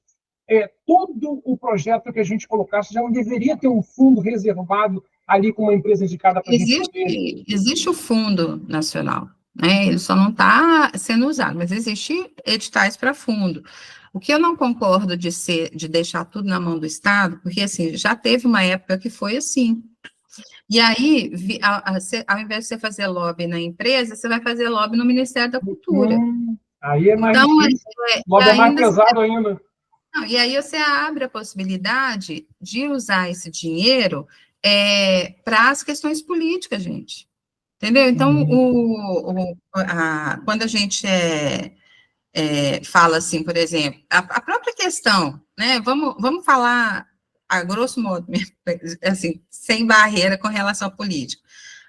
Todo o projeto que a gente colocasse já não deveria ter um fundo reservado ali com uma empresa indicada para a gente poder. Existe o Fundo Nacional, né? Ele só não está sendo usado, mas existe editais para fundo. O que eu não concordo de deixar tudo na mão do Estado, porque assim, já teve uma época que foi assim. E aí, ao invés de você fazer lobby na empresa, você vai fazer lobby no Ministério da Cultura. Aí é mais Então, difícil. Lobby é mais ainda pesado ainda. não, e aí você abre a possibilidade de usar esse dinheiro para as questões políticas, gente. Entendeu? Então, quando a gente fala assim, por exemplo, a própria questão, né? Vamos falar a grosso modo, assim, sem barreira com relação à política.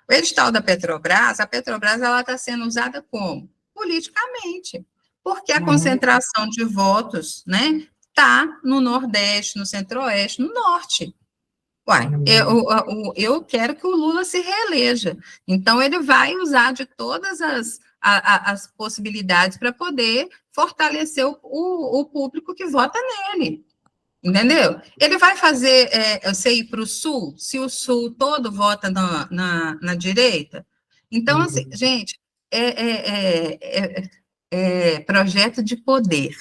O edital da Petrobras, a Petrobras ela está sendo usada como? Politicamente, porque a concentração de votos, né, está no Nordeste, no Centro-Oeste, no Norte. Uai, eu quero que o Lula se reeleja. Então, ele vai usar de todas as possibilidades para poder fortalecer o público que vota nele. Entendeu? Ele vai fazer você ir para o Sul, se o Sul todo vota na direita. Então, assim, gente, é projeto de poder.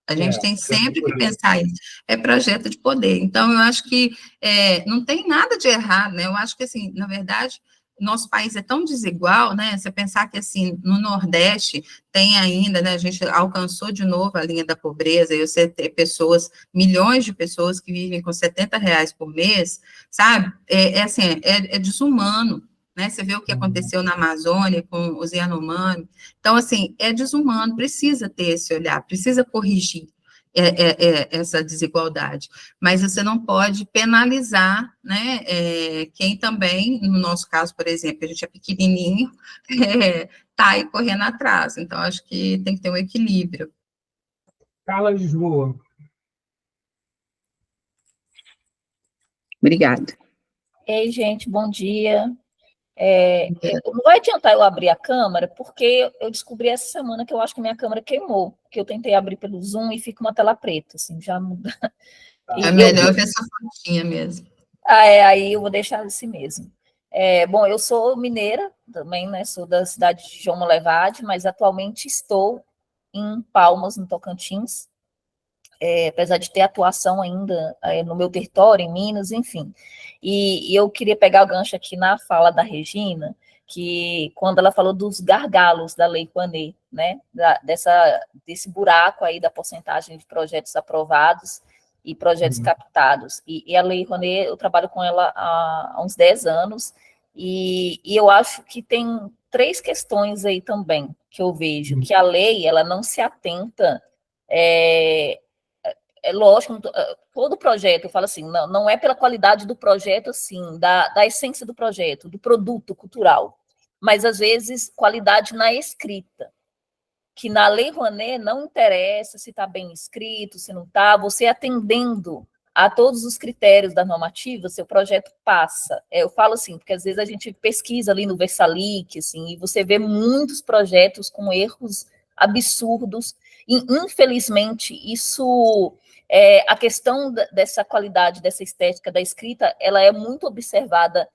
A gente tem sempre que pensar isso. É projeto de poder. Então, eu acho que não tem nada de errado, né? Eu acho que, assim, na verdade, nosso país é tão desigual, né? Você pensar que, assim, no Nordeste tem ainda, né? A gente alcançou de novo a linha da pobreza, e você ter milhões de pessoas que vivem com R$ 70 por mês, sabe? É desumano, né? Você vê o que aconteceu na Amazônia com os Yanomami. Então, assim, é desumano, precisa ter esse olhar, precisa corrigir essa desigualdade, mas você não pode penalizar, né, quem também, no nosso caso, por exemplo, a gente é pequenininho, está aí correndo atrás, então acho que tem que ter um equilíbrio. Carla Lisboa. Obrigada. Ei, gente, bom dia. Não vai adiantar eu abrir a câmera, porque eu descobri essa semana que eu acho que minha câmera queimou, porque eu tentei abrir pelo Zoom e fica uma tela preta, assim, já muda. É melhor ver essa fotinha mesmo. Aí eu vou deixar assim mesmo. Bom, eu sou mineira também, né? Sou da cidade de João Molevade, mas atualmente estou em Palmas, no Tocantins, apesar de ter atuação ainda no meu território, em Minas, enfim. E eu queria pegar o gancho aqui na fala da Regina, que quando ela falou dos gargalos da Lei Rouanet, né, desse buraco aí da porcentagem de projetos aprovados e projetos captados. E a Lei Rouanet, eu trabalho com ela há uns 10 anos, e eu acho que tem 3 questões aí também que eu vejo, que a lei, ela não se atenta lógico, todo projeto, eu falo assim, não é pela qualidade do projeto, assim, da essência do projeto, do produto cultural, mas, às vezes, qualidade na escrita, que na Lei Rouanet não interessa se está bem escrito, se não está, você atendendo a todos os critérios da normativa, seu projeto passa. Eu falo assim, porque às vezes a gente pesquisa ali no Versalic, assim, e você vê muitos projetos com erros absurdos, e infelizmente isso, a questão dessa qualidade, dessa estética da escrita, ela é muito observada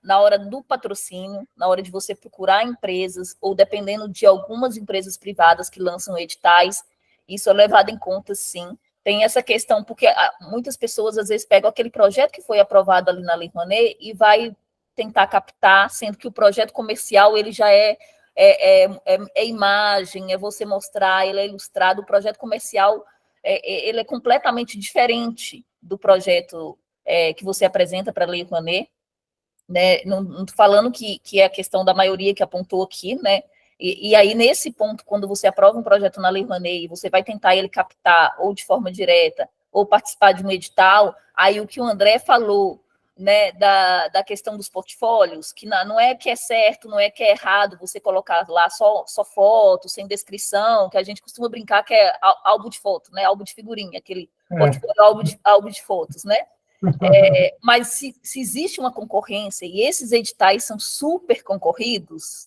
na hora do patrocínio, na hora de você procurar empresas, ou dependendo de algumas empresas privadas que lançam editais, isso é levado em conta, sim. Tem essa questão, porque muitas pessoas, às vezes, pegam aquele projeto que foi aprovado ali na Lei Rouanet e vai tentar captar, sendo que o projeto comercial, ele já é imagem, é você mostrar, ele é ilustrado. O projeto comercial, ele é completamente diferente do projeto que você apresenta para a Lei Rouanet, né? Não estou falando que é a questão da maioria que apontou aqui, né? E aí, nesse ponto, quando você aprova um projeto na Lei Rouanet, você vai tentar ele captar ou de forma direta, ou participar de um edital, aí o que o André falou, né, da questão dos portfólios, que não é que é certo, não é que é errado você colocar lá só foto, sem descrição, que a gente costuma brincar que é álbum de foto, né, álbum de figurinha, aquele portfólio, álbum de fotos, né? Mas se existe uma concorrência e esses editais são super concorridos,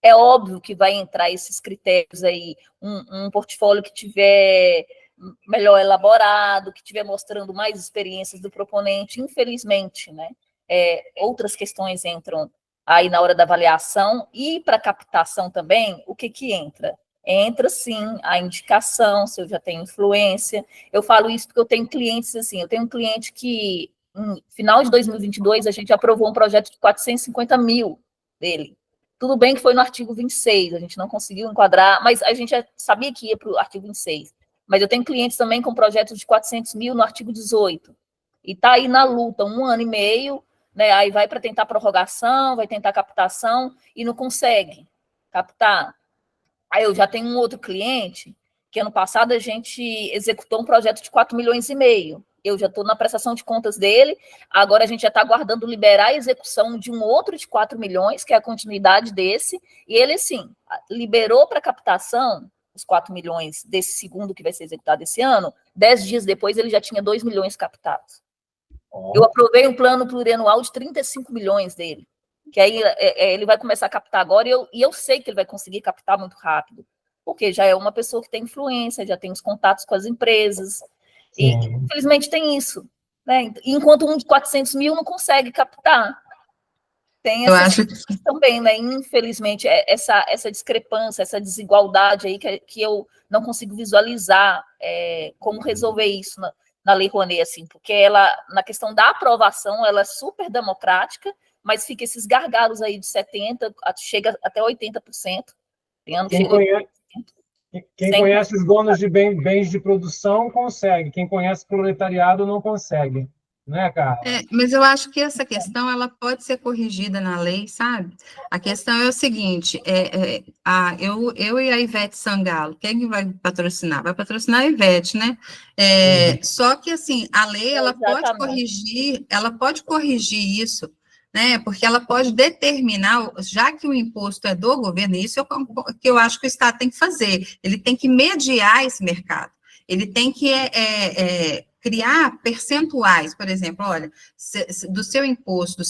é óbvio que vai entrar esses critérios aí, um portfólio que tiver melhor elaborado, que estiver mostrando mais experiências do proponente, infelizmente, né? Outras questões entram aí na hora da avaliação, e para captação também, o que entra? Entra, sim, a indicação, se eu já tenho influência. Eu falo isso porque eu tenho clientes, assim, eu tenho um cliente que, no final de 2022, a gente aprovou um projeto de 450 mil dele. Tudo bem que foi no artigo 26, a gente não conseguiu enquadrar, mas a gente já sabia que ia para o artigo 26. Mas eu tenho clientes também com projetos de 400 mil no artigo 18. E está aí na luta, 1 ano e meio, né? Aí vai para tentar prorrogação, vai tentar captação e não consegue captar. Aí eu já tenho um outro cliente que ano passado a gente executou um projeto de 4 milhões e meio. Eu já estou na prestação de contas dele, agora a gente já está aguardando liberar a execução de um outro de 4 milhões, que é a continuidade desse, e ele, sim, liberou para captação os 4 milhões desse segundo que vai ser executado esse ano, 10 dias depois ele já tinha 2 milhões captados. Eu aprovei um plano plurianual de 35 milhões dele, que aí ele vai começar a captar agora, e eu sei que ele vai conseguir captar muito rápido, porque já é uma pessoa que tem influência, já tem os contatos com as empresas, e infelizmente tem isso, né? Enquanto um de 400 mil não consegue captar. Tem essa também, né? Infelizmente, essa discrepância, essa desigualdade aí que eu não consigo visualizar como resolver isso na Lei Rouanet, assim, porque ela, na questão da aprovação, ela é super democrática, mas fica esses gargalos aí de 70%, chega até 80%. Tem ano que chega 80%. Quem conhece os donos de bens de produção consegue, quem conhece o proletariado não consegue, né, Carla? Mas eu acho que essa questão ela pode ser corrigida na lei, sabe? A questão é o seguinte, eu e a Ivete Sangalo, quem vai patrocinar? Vai patrocinar a Ivete, né? Só que, assim, a lei, ela pode corrigir isso, né? Porque ela pode determinar, já que o imposto é do governo, isso que eu acho que o Estado tem que fazer, ele tem que mediar esse mercado, ele tem que criar percentuais, por exemplo, olha, do seu imposto,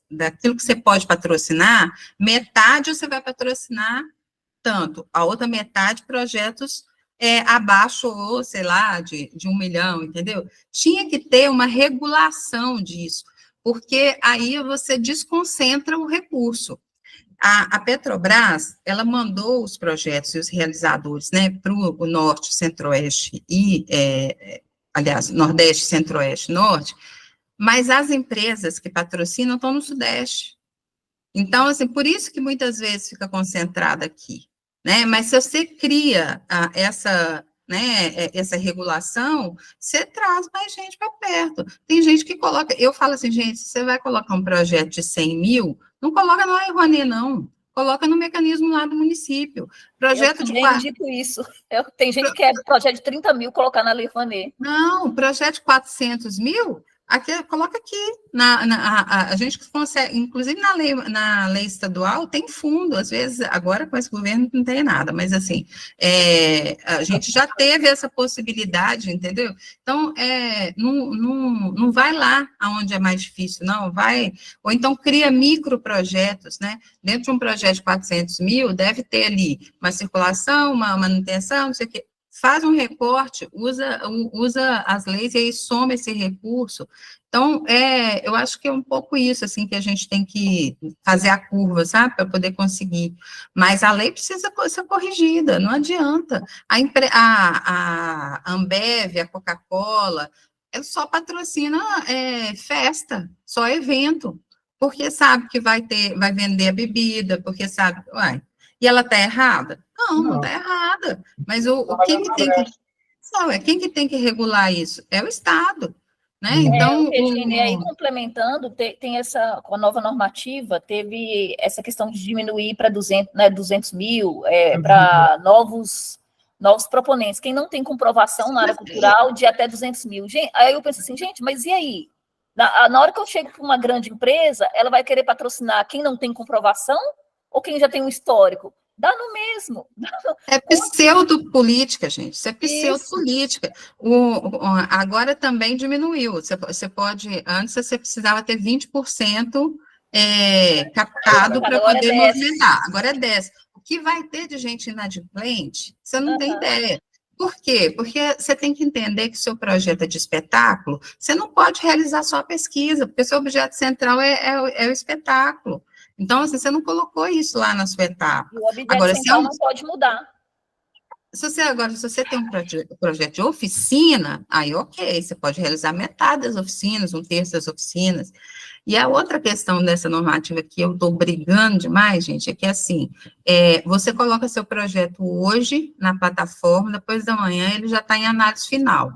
daquilo que você pode patrocinar, metade você vai patrocinar tanto, a outra metade projetos abaixo, ou sei lá, de 1 milhão, entendeu? Tinha que ter uma regulação disso, porque aí você desconcentra o recurso. A Petrobras, ela mandou os projetos e os realizadores, né, para o Norte, Centro-Oeste e, aliás, Nordeste, Centro-Oeste, Norte, mas as empresas que patrocinam estão no Sudeste. Então, assim, por isso que muitas vezes fica concentrada aqui, né, mas se você cria essa regulação, você traz mais gente para perto. Tem gente que coloca, eu falo assim, gente, se você vai colocar um projeto de 100 mil, não coloca na Lei Rouanet, não. Coloca no mecanismo lá do município. Projeto eu também indico isso. Tem gente que quer projeto de 30 mil colocar na Lei Rouanet. Não, projeto de 400 mil, Aqui, coloca aqui, a gente consegue, inclusive na lei estadual tem fundo, às vezes, agora com esse governo não tem nada, mas assim, a gente já teve essa possibilidade, entendeu? Então, não vai lá aonde é mais difícil, não, vai, ou então cria microprojetos, né? Dentro de um projeto de 400 mil, deve ter ali uma circulação, uma manutenção, não sei o quê. Faz um recorte, usa as leis e aí soma esse recurso. Então, eu acho que é um pouco isso, assim, que a gente tem que fazer a curva, sabe, para poder conseguir. Mas a lei precisa ser corrigida, não adianta. A Ambev, a Coca-Cola, só patrocina festa, só evento, porque sabe que vai vender a bebida, porque sabe, uai, e ela está errada? Não está errada. Mas quem que tem que regular isso? É o Estado, né? Então, Regine, aí complementando, tem essa, com a nova normativa, teve essa questão de diminuir para 200 mil, para novos proponentes. Quem não tem comprovação na área cultural de até 200 mil. Gente, aí eu penso assim, gente, mas e aí? Na hora que eu chego para uma grande empresa, ela vai querer patrocinar quem não tem comprovação ou quem já tem um histórico? Dá no mesmo. É pseudopolítica, gente. Isso é pseudopolítica. Agora também diminuiu. Você pode... Antes você precisava ter 20% captado para poder movimentar. Agora é 10%. O que vai ter de gente inadimplente, você não tem ideia. Por quê? Porque você tem que entender que o seu projeto é de espetáculo, você não pode realizar só a pesquisa, porque o seu objeto central é o espetáculo. Então, assim, você não colocou isso lá na sua etapa. E o objeto central não pode mudar. Se você tem um projeto de oficina, aí ok, você pode realizar metade das oficinas, 1/3 das oficinas. E a outra questão dessa normativa que eu estou brigando demais, gente, é que assim, você coloca seu projeto hoje na plataforma, depois da manhã ele já está em análise final.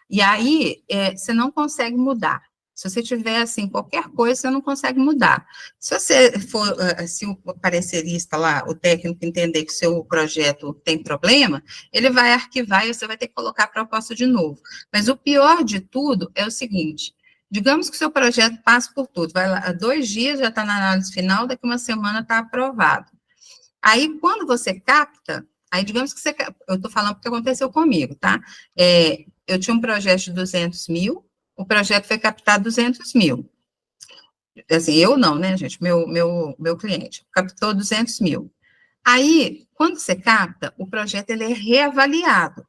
E aí, você não consegue mudar. Se você tiver, assim, qualquer coisa, você não consegue mudar. Se você for, se o parecerista lá, o técnico entender que o seu projeto tem problema, ele vai arquivar e você vai ter que colocar a proposta de novo. Mas o pior de tudo é o seguinte, digamos que o seu projeto passa por tudo, vai lá, 2 dias já está na análise final, daqui uma semana está aprovado. Aí, quando você capta, aí digamos que eu estou falando porque aconteceu comigo, tá? Eu tinha um projeto de 200 mil, o projeto foi captar 200 mil. Assim, eu não, né, gente? Meu cliente captou 200 mil. Aí, quando você capta, o projeto ele é reavaliado.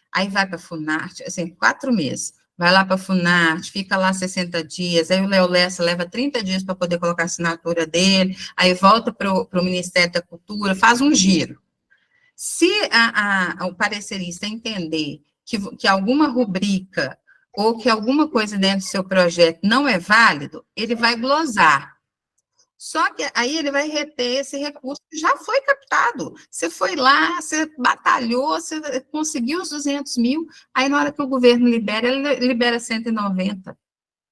Aí vai para a Funarte, assim, 4 meses. Vai lá para a Funarte, fica lá 60 dias, aí o Léo Lessa leva 30 dias para poder colocar a assinatura dele, aí volta para o Ministério da Cultura, faz um giro. Se o parecerista entender que alguma rubrica ou que alguma coisa dentro do seu projeto não é válido, ele vai glosar. Só que aí ele vai reter esse recurso que já foi captado. Você foi lá, você batalhou, você conseguiu os 200 mil, aí na hora que o governo libera, ele libera 190,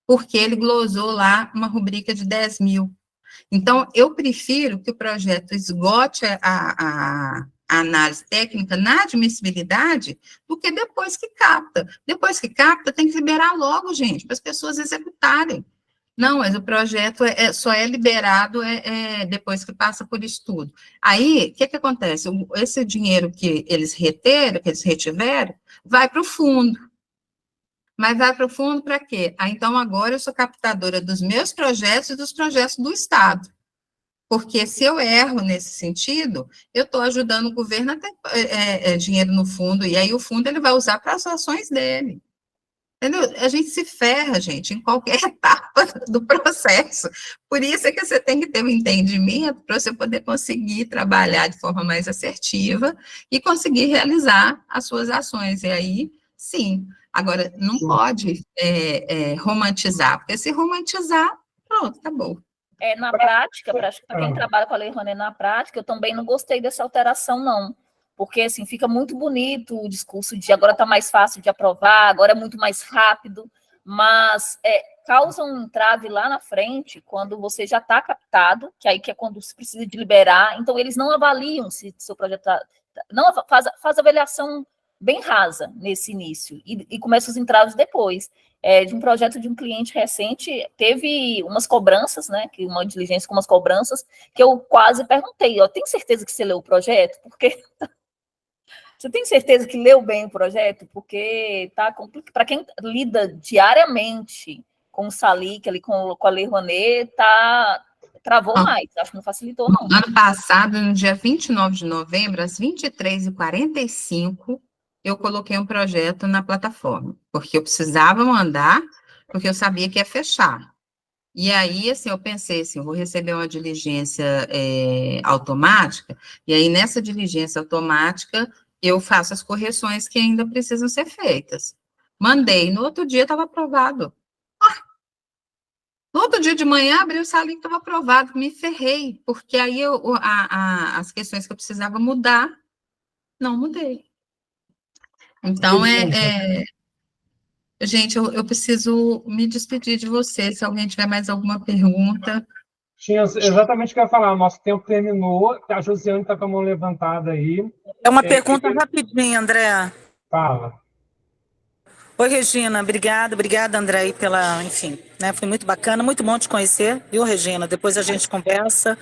porque ele glosou lá uma rubrica de 10 mil. Então, eu prefiro que o projeto esgote a análise técnica na admissibilidade do que depois que capta. Depois que capta, tem que liberar logo, gente, para as pessoas executarem. Não, mas o projeto só é liberado depois que passa por estudo. Aí, o que acontece? Esse dinheiro que eles retiveram, vai para o fundo. Mas vai para o fundo para quê? Então, agora eu sou captadora dos meus projetos e dos projetos do Estado. Porque se eu erro nesse sentido, eu estou ajudando o governo a ter dinheiro no fundo, e aí o fundo ele vai usar para as ações dele. Entendeu? A gente se ferra, gente, em qualquer etapa do processo. Por isso é que você tem que ter um entendimento para você poder conseguir trabalhar de forma mais assertiva e conseguir realizar as suas ações. E aí, sim. Agora, não pode romantizar, porque se romantizar, pronto, acabou. Na prática, para quem trabalha com a Lei Rouanet na prática, eu também não gostei dessa alteração, não. Porque, assim, fica muito bonito o discurso de agora está mais fácil de aprovar, agora é muito mais rápido, mas causa um entrave lá na frente, quando você já está captado, que aí que é quando se precisa de liberar, então eles não avaliam se seu projeto não faz avaliação bem rasa nesse início, e começa os entraves depois. De um projeto de um cliente recente, teve umas cobranças, né, uma diligência com umas cobranças, que eu quase perguntei, tem certeza que você leu o projeto? Porque você tem certeza que leu bem o projeto? Porque tá complicado. Para quem lida diariamente com o Salic, ali, com a Lei Rouanet, travou mais, acho que não facilitou, não. Ano passado, no dia 29 de novembro, às 23h45, eu coloquei um projeto na plataforma, porque eu precisava mandar, porque eu sabia que ia fechar. E aí, assim, eu pensei assim, eu vou receber uma diligência automática, e aí nessa diligência automática, eu faço as correções que ainda precisam ser feitas. Mandei, no outro dia estava aprovado. No outro dia de manhã, abri o Salic, estava aprovado, me ferrei, porque aí as questões que eu precisava mudar, não mudei. Então, gente, eu preciso me despedir de você, se alguém tiver mais alguma pergunta. Tinha exatamente o que eu ia falar, nosso tempo terminou, a Josiane está com a mão levantada aí. É uma pergunta rapidinha, André. Fala. Oi, Regina, obrigada, André, enfim, né, foi muito bacana, muito bom te conhecer, viu, Regina? Depois a gente conversa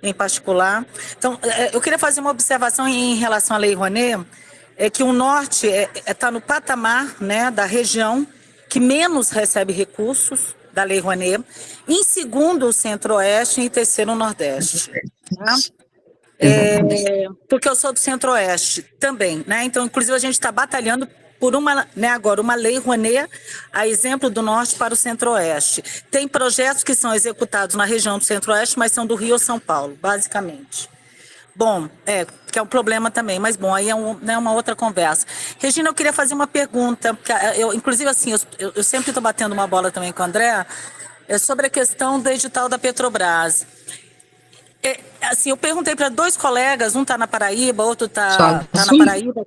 em particular. Então, eu queria fazer uma observação em relação à Lei Rouanet, que o Norte está no patamar, né, da região que menos recebe recursos da Lei Rouanet, em segundo o Centro-Oeste e em terceiro o Nordeste. Tá? Porque eu sou do Centro-Oeste também, né? Então, inclusive, a gente está batalhando por agora uma Lei Rouanet, a exemplo do Norte para o Centro-Oeste. Tem projetos que são executados na região do Centro-Oeste, mas são do Rio ou São Paulo, basicamente. Bom, que é um problema também, mas bom, aí é uma outra conversa. Regina, eu queria fazer uma pergunta, porque inclusive assim, eu sempre estou batendo uma bola também com o André, sobre a questão do edital da Petrobras. Assim, eu perguntei para 2 colegas, um está na Paraíba, outro está na Paraíba.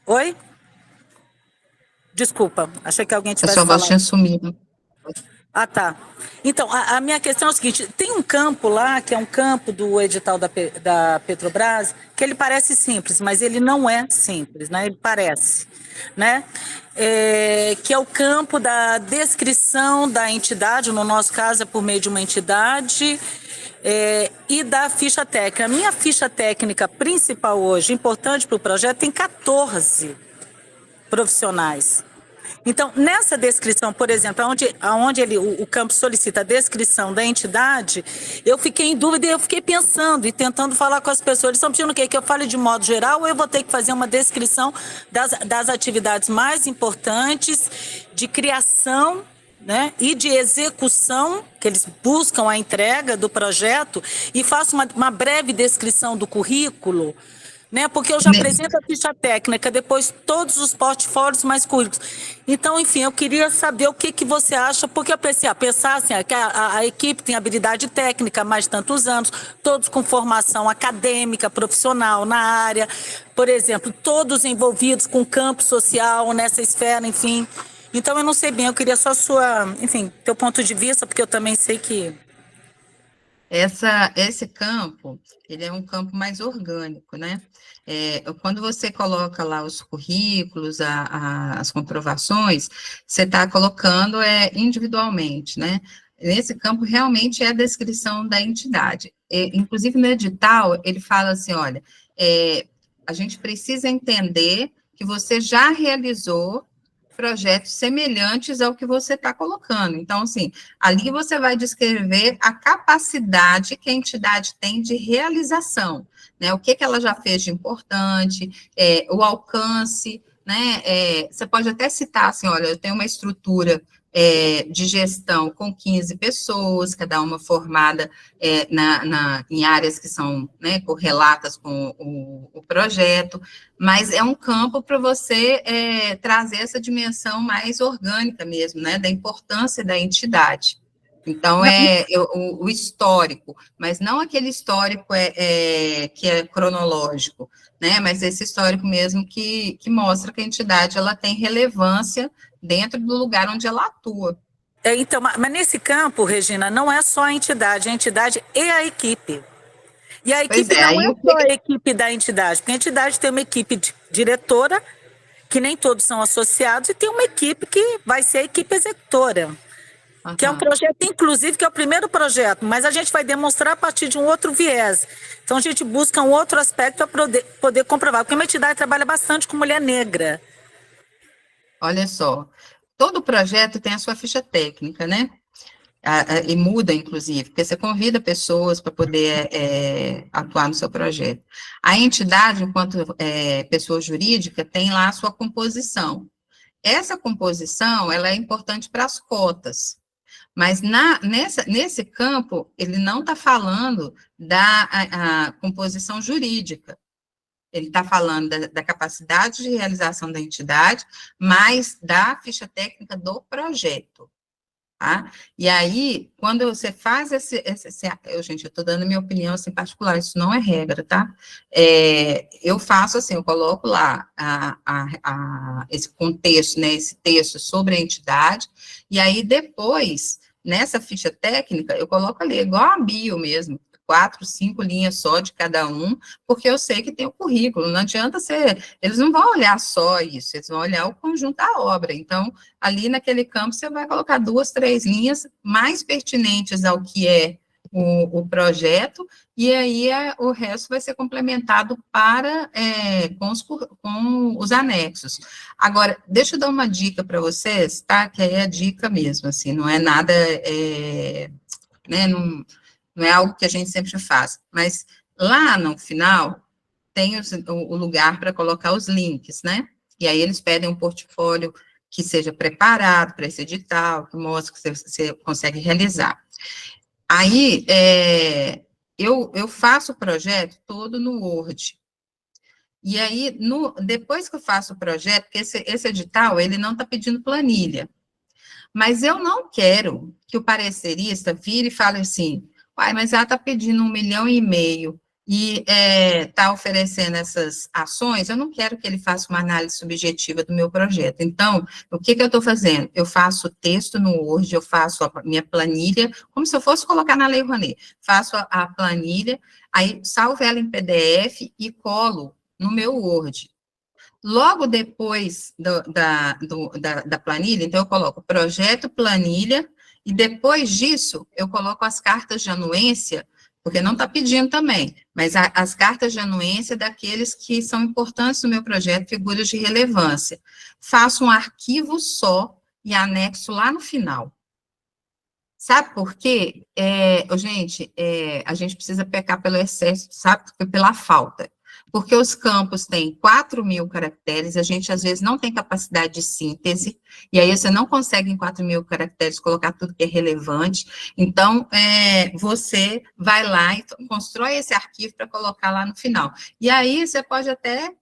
Oi? Desculpa, achei que alguém tivesse falado. A sua voz tinha sumido. Ah, tá. Então, a minha questão é o seguinte, tem um campo lá, que é um campo do edital da Petrobras, que ele parece simples, mas ele não é simples, né? Ele parece, né? Que é o campo da descrição da entidade, no nosso caso é por meio de uma entidade, e da ficha técnica. A minha ficha técnica principal hoje, importante para o projeto, tem 14 profissionais. Então, nessa descrição, por exemplo, onde o campo solicita a descrição da entidade, eu fiquei em dúvida e eu fiquei pensando e tentando falar com as pessoas. Eles estão pedindo o quê? Que eu fale de modo geral ou eu vou ter que fazer uma descrição das atividades mais importantes de criação, né, e de execução, que eles buscam a entrega do projeto, e faço uma breve descrição do currículo, né? Porque eu já apresento a ficha técnica, depois todos os portfólios mais curtos. Então, enfim, eu queria saber o que você acha, porque eu pensei, pensar assim, que a equipe tem habilidade técnica há mais de tantos anos, todos com formação acadêmica, profissional na área, por exemplo, todos envolvidos com campo social, nessa esfera, enfim. Então, eu não sei bem, eu queria só teu ponto de vista, porque eu também sei que... Esse campo, ele é um campo mais orgânico, né? Quando você coloca lá os currículos, as comprovações, você está colocando individualmente, né? Nesse campo, realmente é a descrição da entidade. Inclusive, no edital, ele fala assim, olha, a gente precisa entender que você já realizou projetos semelhantes ao que você está colocando. Então, assim, ali você vai descrever a capacidade que a entidade tem de realização, né? O que ela já fez de importante, o alcance, né? Você pode até citar, assim, olha, eu tenho uma estrutura de gestão com 15 pessoas, cada uma formada em áreas que são, né, correlatas com o projeto, mas é um campo para você trazer essa dimensão mais orgânica mesmo, né, da importância da entidade. Então, o histórico, mas não aquele histórico que é cronológico, né, mas esse histórico mesmo que mostra que a entidade ela tem relevância dentro do lugar onde ela atua. Então, mas nesse campo, Regina, não é só a entidade e a equipe. E a equipe não é só a equipe da entidade, porque a entidade tem uma equipe diretora que nem todos são associados, e tem uma equipe que vai ser a equipe executora, que é um projeto, inclusive, que é o primeiro projeto, mas a gente vai demonstrar a partir de um outro viés. Então, a gente busca um outro aspecto para poder comprovar, porque uma entidade trabalha bastante com mulher negra. Olha só, todo projeto tem a sua ficha técnica, né? E muda, inclusive, porque você convida pessoas para poder atuar no seu projeto. A entidade, enquanto pessoa jurídica, tem lá a sua composição. Essa composição, ela é importante para as cotas, mas nesse campo, ele não está falando da composição jurídica. Ele está falando da capacidade de realização da entidade, mas da ficha técnica do projeto. Tá? E aí, quando você faz gente, eu estou dando minha opinião assim, particular, isso não é regra, tá? Eu faço assim, eu coloco lá esse contexto, né, esse texto sobre a entidade, e aí depois, nessa ficha técnica, eu coloco ali, igual a bio mesmo, 4, 5 linhas só de cada um, porque eu sei que tem o currículo, não adianta eles não vão olhar só isso, eles vão olhar o conjunto da obra, então, ali naquele campo, você vai colocar 2, 3 linhas mais pertinentes ao que é o projeto, e aí o resto vai ser complementado com os anexos. Agora, deixa eu dar uma dica para vocês, tá, que aí é a dica mesmo, assim, não é nada, né, não é algo que a gente sempre faz, mas lá no final tem o lugar para colocar os links, né? E aí eles pedem um portfólio que seja preparado para esse edital, que mostre que você consegue realizar. Aí, eu faço o projeto todo no Word. E aí, depois que eu faço o projeto, porque esse edital, ele não está pedindo planilha, mas eu não quero que o parecerista vire e fale assim, uai, mas ela está pedindo 1,5 milhão e está oferecendo essas ações, eu não quero que ele faça uma análise subjetiva do meu projeto. Então, o que eu estou fazendo? Eu faço o texto no Word, eu faço a minha planilha, como se eu fosse colocar na Lei Rouanet. Faço a planilha, aí salvo ela em PDF e colo no meu Word. Logo depois da planilha, então, eu coloco projeto, planilha, e depois disso, eu coloco as cartas de anuência, porque não está pedindo também, mas as cartas de anuência daqueles que são importantes no meu projeto, figuras de relevância. Faço um arquivo só e anexo lá no final. Sabe por quê? Gente, a gente precisa pecar pelo excesso, sabe? Pela falta. Porque os campos têm 4.000 caracteres, a gente às vezes não tem capacidade de síntese, e aí você não consegue em 4.000 caracteres colocar tudo que é relevante, então você vai lá e constrói esse arquivo para colocar lá no final. E aí você pode até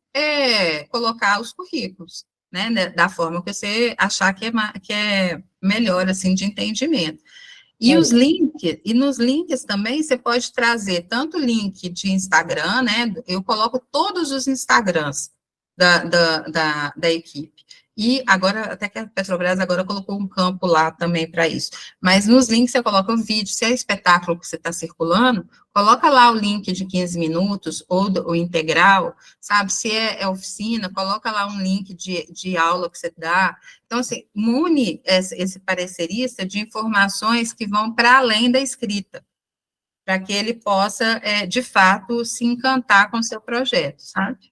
colocar os currículos, né, da forma que você achar que é melhor, assim, de entendimento. E nos links também, você pode trazer tanto link de Instagram, né, eu coloco todos os Instagrams da equipe, e agora, até que a Petrobras agora colocou um campo lá também para isso, mas nos links você coloca o vídeo, se é espetáculo que você está circulando, coloca lá o link de 15 minutos, ou o integral, sabe, se é oficina, coloca lá um link de aula que você dá. Então, assim, mune esse parecerista de informações que vão para além da escrita, para que ele possa, de fato, se encantar com o seu projeto, sabe?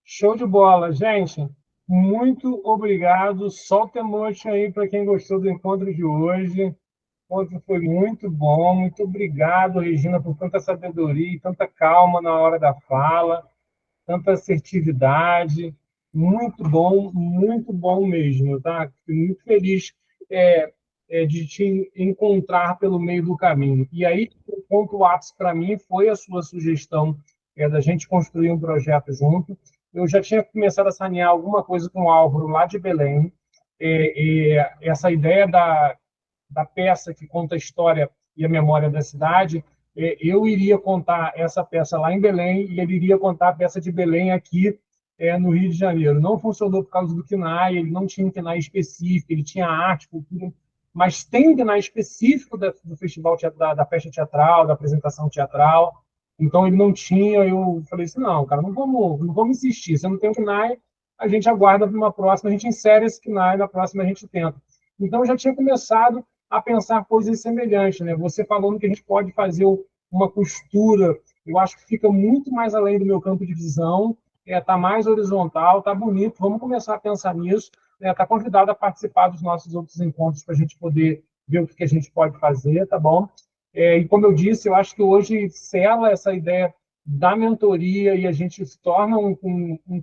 Show de bola, gente. Muito obrigado. Solta emoji aí para quem gostou do encontro de hoje. O encontro foi muito bom. Muito obrigado, Regina, por tanta sabedoria e tanta calma na hora da fala, tanta assertividade. Muito bom mesmo, tá? Fico muito feliz de te encontrar pelo meio do caminho. E aí, o ponto ápice para mim foi a sua sugestão da gente construir um projeto junto. Eu já tinha começado a sanear alguma coisa com o Álvaro lá de Belém, essa ideia da peça que conta a história e a memória da cidade, eu iria contar essa peça lá em Belém e ele iria contar a peça de Belém aqui no Rio de Janeiro. Não funcionou por causa do KNAI, ele não tinha um KNAI específico, ele tinha arte, cultura, mas tem um KNAI específico do festival, da festa teatral, da apresentação teatral. Então, ele não tinha, eu falei assim, não, cara, não vamos insistir, você não tem o KNAI, a gente aguarda para uma próxima, a gente insere esse KNAI, na próxima a gente tenta. Então, eu já tinha começado a pensar coisas semelhantes, né? Você falando que a gente pode fazer uma costura, eu acho que fica muito mais além do meu campo de visão, tá mais horizontal, tá bonito, vamos começar a pensar nisso, tá convidado a participar dos nossos outros encontros para a gente poder ver o que a gente pode fazer, tá bom? E como eu disse, eu acho que hoje sela essa ideia da mentoria e a gente se torna um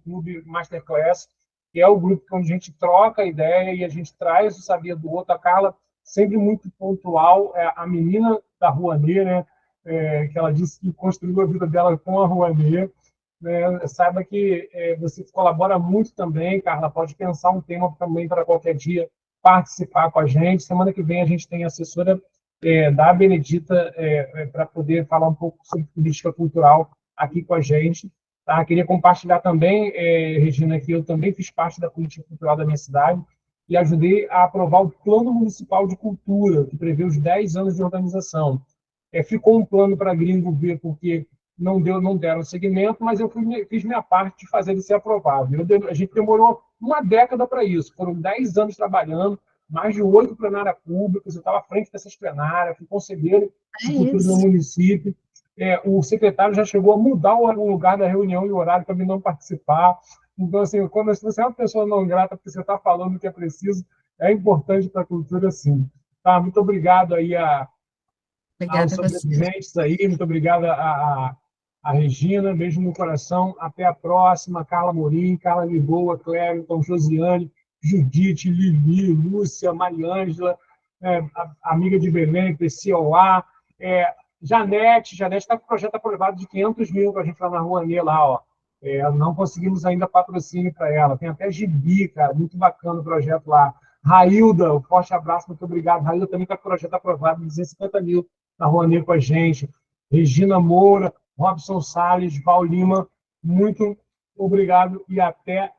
clube masterclass, que é o grupo onde a gente troca a ideia e a gente traz o saber do outro. A Carla, sempre muito pontual, a menina da Rouanet, né? Que ela disse que construiu a vida dela com a Rouanet. Saiba que você colabora muito também, Carla, pode pensar um tema também para qualquer dia participar com a gente. Semana que vem a gente tem a assessora da Benedita para poder falar um pouco sobre política cultural aqui com a gente. Tá? Queria compartilhar também, Regina, que eu também fiz parte da política cultural da minha cidade e ajudei a aprovar o Plano Municipal de Cultura, que prevê os 10 anos de organização. Ficou um plano para gringo ver, porque não deram seguimento, mas eu fiz minha parte de fazer ele ser aprovado. A gente demorou uma década para isso, foram 10 anos trabalhando, mais de 8 plenárias públicas, eu estava à frente dessas plenárias, fui conselheiro de cultura no município. O secretário já chegou a mudar o lugar da reunião e o horário para mim não participar. Então, assim, quando você é uma pessoa não grata, porque você está falando o que é preciso, é importante para a cultura, sim. Tá, muito obrigado aí aos sobreviventes aí, muito obrigado a Regina, beijo no coração, até a próxima, Carla Morim, Carla Lisboa, Clériton, Josiane, Judite, Lili, Lúcia, Mariângela, amiga de Belém, PCOA, Janete está com o projeto aprovado de 500 mil para a gente lá na Rouanet, lá, ó. Não conseguimos ainda patrocínio para ela. Tem até gibi, cara, muito bacana o projeto lá. Railda, um forte abraço, muito obrigado. Railda também está com o projeto aprovado de 250 mil na Rouanet com a gente. Regina Moura, Robson Salles, Val Lima, muito obrigado e até